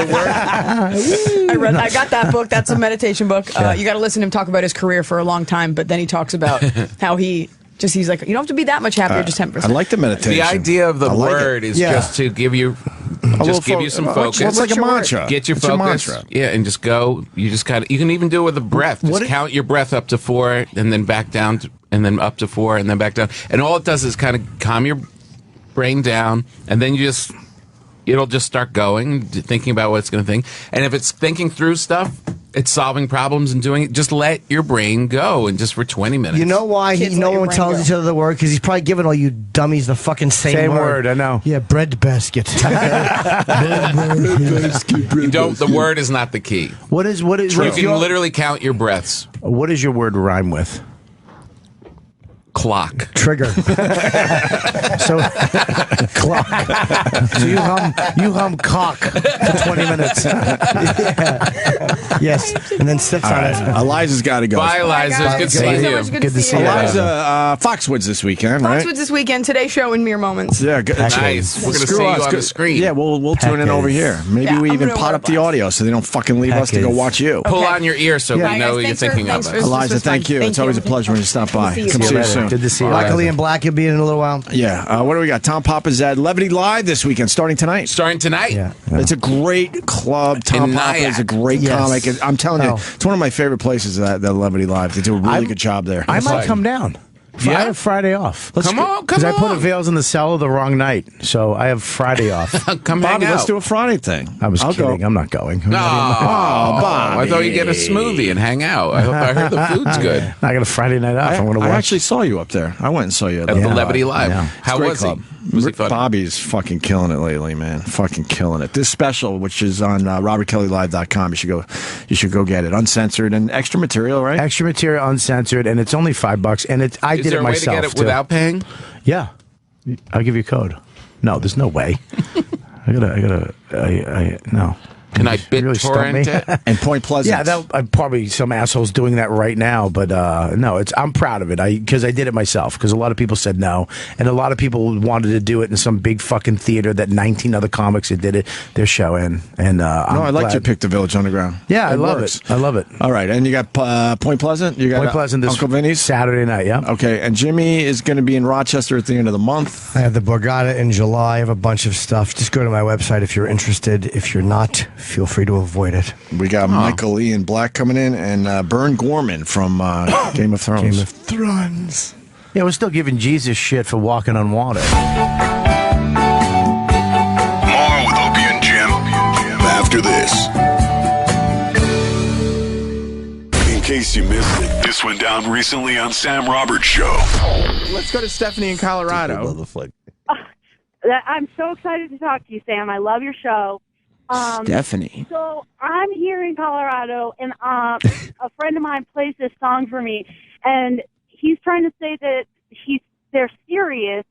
S1: got that book. That's a meditation book. You got to listen to him talk about his career for a long time. But then he talks about how he's like, you don't have to be that much happier, just 10%.
S2: I like the meditation.
S3: The idea of the
S2: I like
S3: word
S2: it.
S3: is just to give you, give you some focus.
S2: It's like a mantra.
S3: Get your
S2: It's a
S3: focus.
S2: mantra.
S3: Yeah, and just go. You just kind of. You can even do it with the breath. Just count your breath up to 4, and then back down, and then up to 4, and then back down. And all it does is kind of calm your brain down, and then it'll just start going, thinking about what it's going to think. And if it's thinking through stuff, it's solving problems and doing it. Just let your brain go, and just for 20 minutes.
S5: You know why
S1: Kids
S5: no
S1: let your
S5: one
S1: brain
S5: tells
S1: go.
S5: each other the word? Because he's probably giving all you dummies the fucking same word.
S4: I know.
S5: Yeah, bread basket.
S3: You don't. The word is not the key.
S4: What is
S3: You can literally count your breaths.
S4: What does your word rhyme with?
S3: Clock.
S5: Trigger.
S4: So, clock. So you hum cock for 20 minutes.
S5: Yes, and then sits on it.
S2: Eliza's got to go.
S3: Bye, Iliza. It's good seeing
S1: so
S3: you.
S1: much.
S4: Good to see you.
S2: Eliza, Foxwoods this weekend, right?
S1: Foxwoods this weekend. Today's show in Mere Moments.
S2: Yeah, good.
S3: Nice. We're going to
S2: Screw
S3: see you
S2: us.
S3: on the screen.
S2: Yeah, we'll tune in over here. Maybe
S1: Yeah,
S2: we
S1: I'm
S2: even
S1: gonna
S2: pot
S1: wear
S2: up the
S1: a
S2: audio so they don't fucking leave us to go watch you.
S3: Pull on your ear so we
S1: Bye,
S3: know
S1: guys.
S3: you're
S1: Thanks for-
S3: thinking of
S1: thanks
S3: us.
S1: for-
S2: Eliza, thank you. It's always a pleasure when you stop by.
S1: Good to see you.
S2: Come see you
S1: Bye.
S2: soon.
S4: Good to see you.
S5: Luckily and Black, you'll be in a little while.
S2: Yeah. What do we got? Tom Papa's at Levity Live this weekend, starting tonight.
S3: Starting tonight.
S4: Yeah.
S2: It's a great club. Tom
S3: In
S2: Papa is a
S3: Nyack.
S2: great
S5: Yes.
S2: comic. And I'm telling you,
S5: Oh.
S2: it's one of my favorite places, that Levity Live. They do a really good job there.
S4: I might
S3: fine.
S4: come down.
S3: Yeah?
S4: I have Friday off.
S3: Come on.
S4: Because I put Avails in the cellar the wrong night, so I have Friday off.
S3: Come
S2: Bobby,
S3: hang
S2: let's
S3: out.
S2: do a Friday thing.
S4: I'll
S2: go.
S4: kidding. I'm not going.
S3: Oh,
S2: Bobby.
S3: I thought you'd get a smoothie and hang out. I heard the food's good.
S4: I got a Friday night off. I'm going to
S2: I
S4: watch.
S2: actually saw you up there. I went and saw you
S3: At the
S2: Yeah.
S3: Levity Live.
S4: Yeah.
S3: How
S2: Great
S3: was
S2: club.
S3: he? Was he funny?
S2: Bobby's fucking killing it lately, man. Fucking killing it. This special, which is on robertkellylive.com, you should go get it. Uncensored and extra material, right?
S4: Extra material, uncensored, and it's only $5. And I
S3: Is
S4: did
S3: there
S4: it
S3: a way
S4: myself
S3: to get it
S4: too.
S3: without paying?
S4: Yeah, I'll give you a code. No, there's no way. No.
S3: Can I BitTorrent it?
S2: And Point Pleasant.
S4: Yeah, probably some assholes doing that right now, but no, I'm proud of it because I did it myself. Because a lot of people said no, and a lot of people wanted to do it in some big fucking theater that 19 other comics that did it their show in. And
S2: I like your pick, the Village Underground.
S4: Yeah, I love it. I love it.
S2: All right, and you got Point Pleasant. You got
S4: Point Pleasant this
S2: Uncle Vinny's
S4: Saturday night. Yeah.
S2: Okay, and Jimmy is going to be in Rochester at the end of the month.
S5: I have the Borgata in July. I have a bunch of stuff. Just go to my website if you're interested. If you're not, feel free to avoid it.
S2: We got Michael Ian Black coming in and Bern Gorman from Game of Thrones.
S5: Game of Thrones.
S4: Yeah, we're still giving Jesus shit for walking on water.
S7: More with Opie and Jim after this. In case you missed it, this went down recently on Sam Roberts' show.
S2: Let's go to Stephanie in Colorado.
S12: I'm so excited to talk to you, Sam. I love your show.
S2: Stephanie.
S12: So I'm here in Colorado, and a friend of mine plays this song for me, and he's trying to say that they're serious,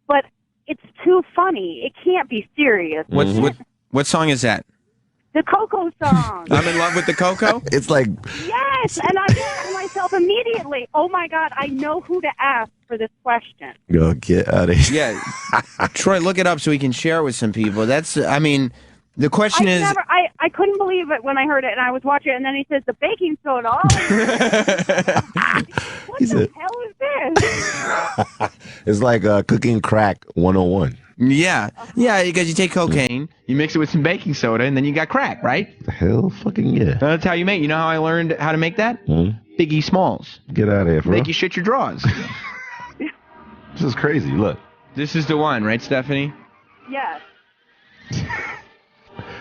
S12: but it's too funny. It can't be serious.
S13: What song is that?
S12: The Coco song.
S13: I'm in love with the Coco?
S14: It's like...
S12: Yes, and I thought to myself immediately, oh my God, I know who to ask for this question.
S14: Go get out of here.
S13: Yeah. Troy, look it up so we can share it with some people. The question is...
S12: I couldn't believe it when I heard it, and I was watching it, and then he says, the baking soda. What the hell is this?
S14: It's like cooking crack 101.
S13: Yeah, because you take cocaine, you mix it with some baking soda, and then you got crack, right?
S14: The hell fucking yeah.
S13: That's how you make. You know how I learned how to make that? Biggie Smalls.
S14: Get out of here, bro.
S13: Make you shit your drawers.
S14: This is crazy. Look.
S13: This is the one, right, Stephanie?
S12: Yes.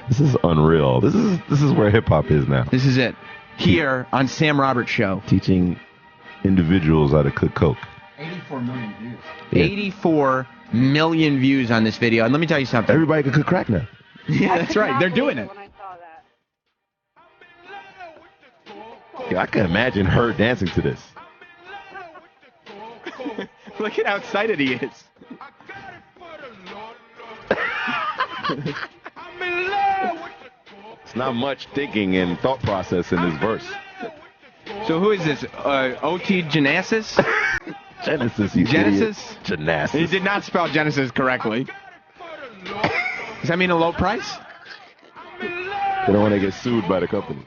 S14: This is unreal. This is where hip hop is now.
S13: This is it. Here on Sam Roberts' show.
S14: Teaching individuals how to cook coke.
S13: 84 million views. 84 million views on this video. And let me tell you something.
S14: Everybody can cook crack now.
S13: Yeah, that's right. They're doing it.
S12: When I saw that.
S14: Yeah, I can imagine her dancing to this.
S13: Look at how excited he is.
S14: It's not much thinking and thought process in this verse.
S13: So who is this? O.T. Genesis?
S14: Genesis, you
S13: Genesis?
S14: Idiot. Genesis.
S13: He did not spell Genesis correctly. Does that mean a low price?
S14: They don't want to get sued by the company.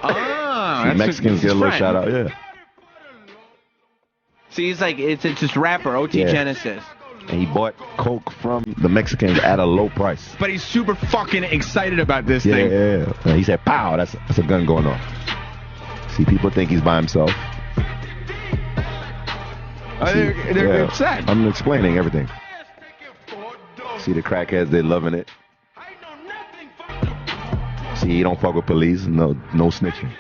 S13: Oh, that's
S14: Mexicans get a little shout out, yeah.
S13: See, he's like, it's this rapper, O.T. Genesis.
S14: And he bought coke from the Mexicans at a low price.
S13: But he's super fucking excited about this thing.
S14: Yeah. And he said, pow, that's a gun going off. See, people think he's by himself.
S13: They're upset.
S14: I'm explaining everything. See the crackheads, they loving it. See, you don't fuck with police, no snitching.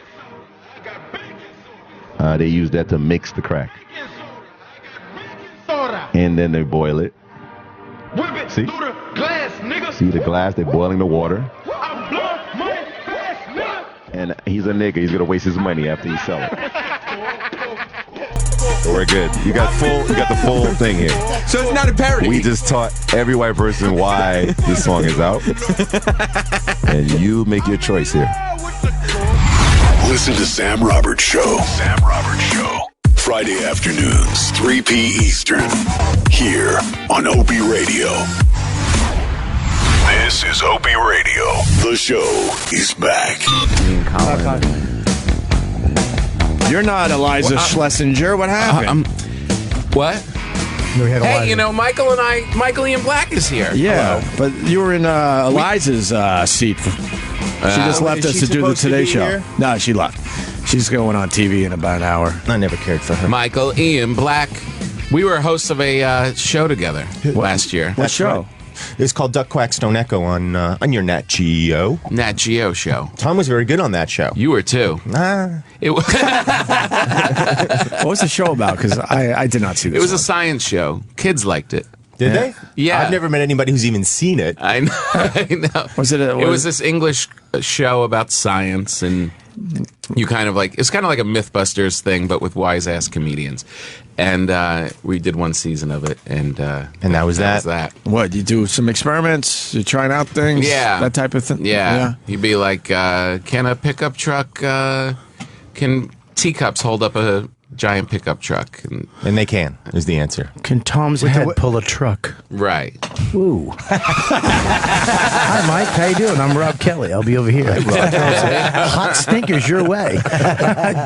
S14: They use that to mix the crack. And then they boil it. See? See the glass, they're boiling the water. And he's a nigga, he's gonna waste his money after he sell it. We're good. You got the full thing here.
S13: So it's not a parody.
S14: We just taught every white person why this song is out. And you make your choice here.
S7: Listen to Sam Roberts Show. Sam Roberts Show. Friday afternoons, 3 p. Eastern. Here on Opie Radio. This is Opie Radio. The show is back.
S2: You're not Iliza Shlesinger. What happened?
S3: What? Hey, Michael Ian Black is here.
S2: Yeah, but you were in Eliza's seat. She just left us to do the Today Show. Here? No, she left. She's going on TV in about an hour.
S14: I never cared for her.
S3: Michael Ian Black. We were hosts of a show together last year.
S2: What show?
S14: Right. It was called Duck Quack Stone Echo on your Nat Geo.
S3: Nat Geo show.
S14: Tom was very good on that show.
S3: You were too. It was
S2: What was the show about? Because I did not see this.
S3: It was a science show. Kids liked it.
S14: Did they?
S3: Yeah.
S14: I've never met anybody who's even seen it.
S3: I know. It was this English show about science, and you kind of like, it's kind of like a Mythbusters thing, but with wise ass comedians. And we did one season of it, and
S13: that was that.
S2: What, you do some experiments? You trying out things?
S3: Yeah.
S2: That type of thing?
S3: Yeah. You'd be like, can a pickup truck, can teacups hold up a giant pickup truck?
S13: And they can, is the answer.
S4: Can Tom's head pull a truck?
S3: Right.
S4: Ooh. Hi, Mike. How you doing? I'm Rob Kelly. I'll be over here. Hot stinkers your way.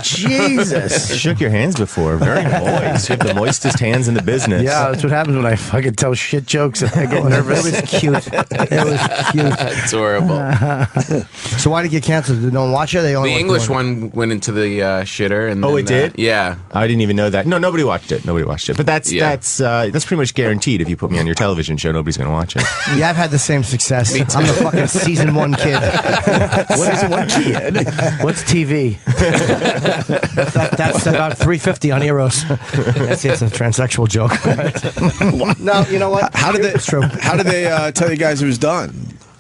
S4: Jesus.
S13: Shook your hands before. Very moist. You have the moistest hands in the business.
S4: Yeah, that's what happens when I fucking tell shit jokes and I get nervous.
S5: It was cute. It was cute.
S3: It's horrible.
S5: So why did it get canceled? They don't watch it? They only
S3: The English one went into the shitter. And
S13: Oh,
S3: then,
S13: it did?
S3: Yeah.
S13: I didn't even know that. No, nobody watched it. Nobody watched it. But that's pretty much guaranteed. If you put me on your television show, nobody's going to watch it.
S5: Yeah, I've had the same success. I'm the fucking season 1 kid.
S4: What is one kid? What's TV?
S5: That's about $3.50 on Eros. It's a transsexual joke. No, you know what?
S2: It's true. How did they tell you guys it was done?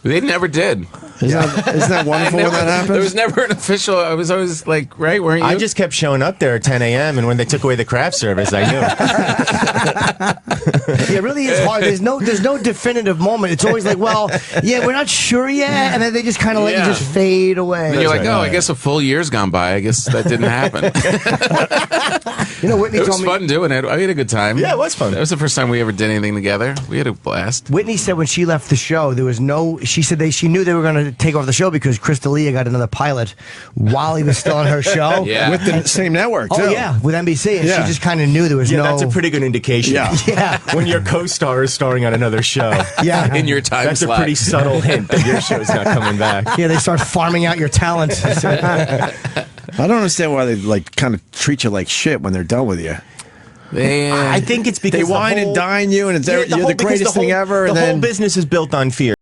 S3: They never did.
S2: Isn't that wonderful when that happens?
S3: There was never an official. I was always like, right, weren't you?
S13: I just kept showing up there at 10 a.m. and when they took away the craft service, I knew.
S5: It really is hard. There's no definitive moment. It's always like, well, yeah, we're not sure yet, and then they just kind of let you just fade away.
S3: And you're like, I guess a full year's gone by. I guess that didn't happen.
S5: Whitney
S3: it was
S5: told me,
S3: fun doing it. I had a good time.
S13: Yeah, it was fun.
S3: That was the first time we ever did anything together. We had a blast.
S5: Whitney said when she left the show, there was no. She said she knew they were going to take over the show because Chris D'Elia got another pilot while he was still on her show.
S3: Yeah.
S2: With the same network, too.
S5: Oh, yeah, with NBC. And she just kind of knew there was no.
S13: That's a pretty good indication.
S5: Yeah.
S13: When your co-star is starring on another show.
S5: Yeah.
S3: In your time
S13: That's
S3: slot.
S13: a pretty subtle hint that your show's not coming back.
S5: Yeah, they start farming out your talent.
S2: I don't understand why they kind of treat you like shit when they're done with you.
S13: I think it's because
S2: they wine and dine you, and you're the greatest thing ever.
S13: The
S2: and
S13: whole
S2: then
S13: business is built on fear.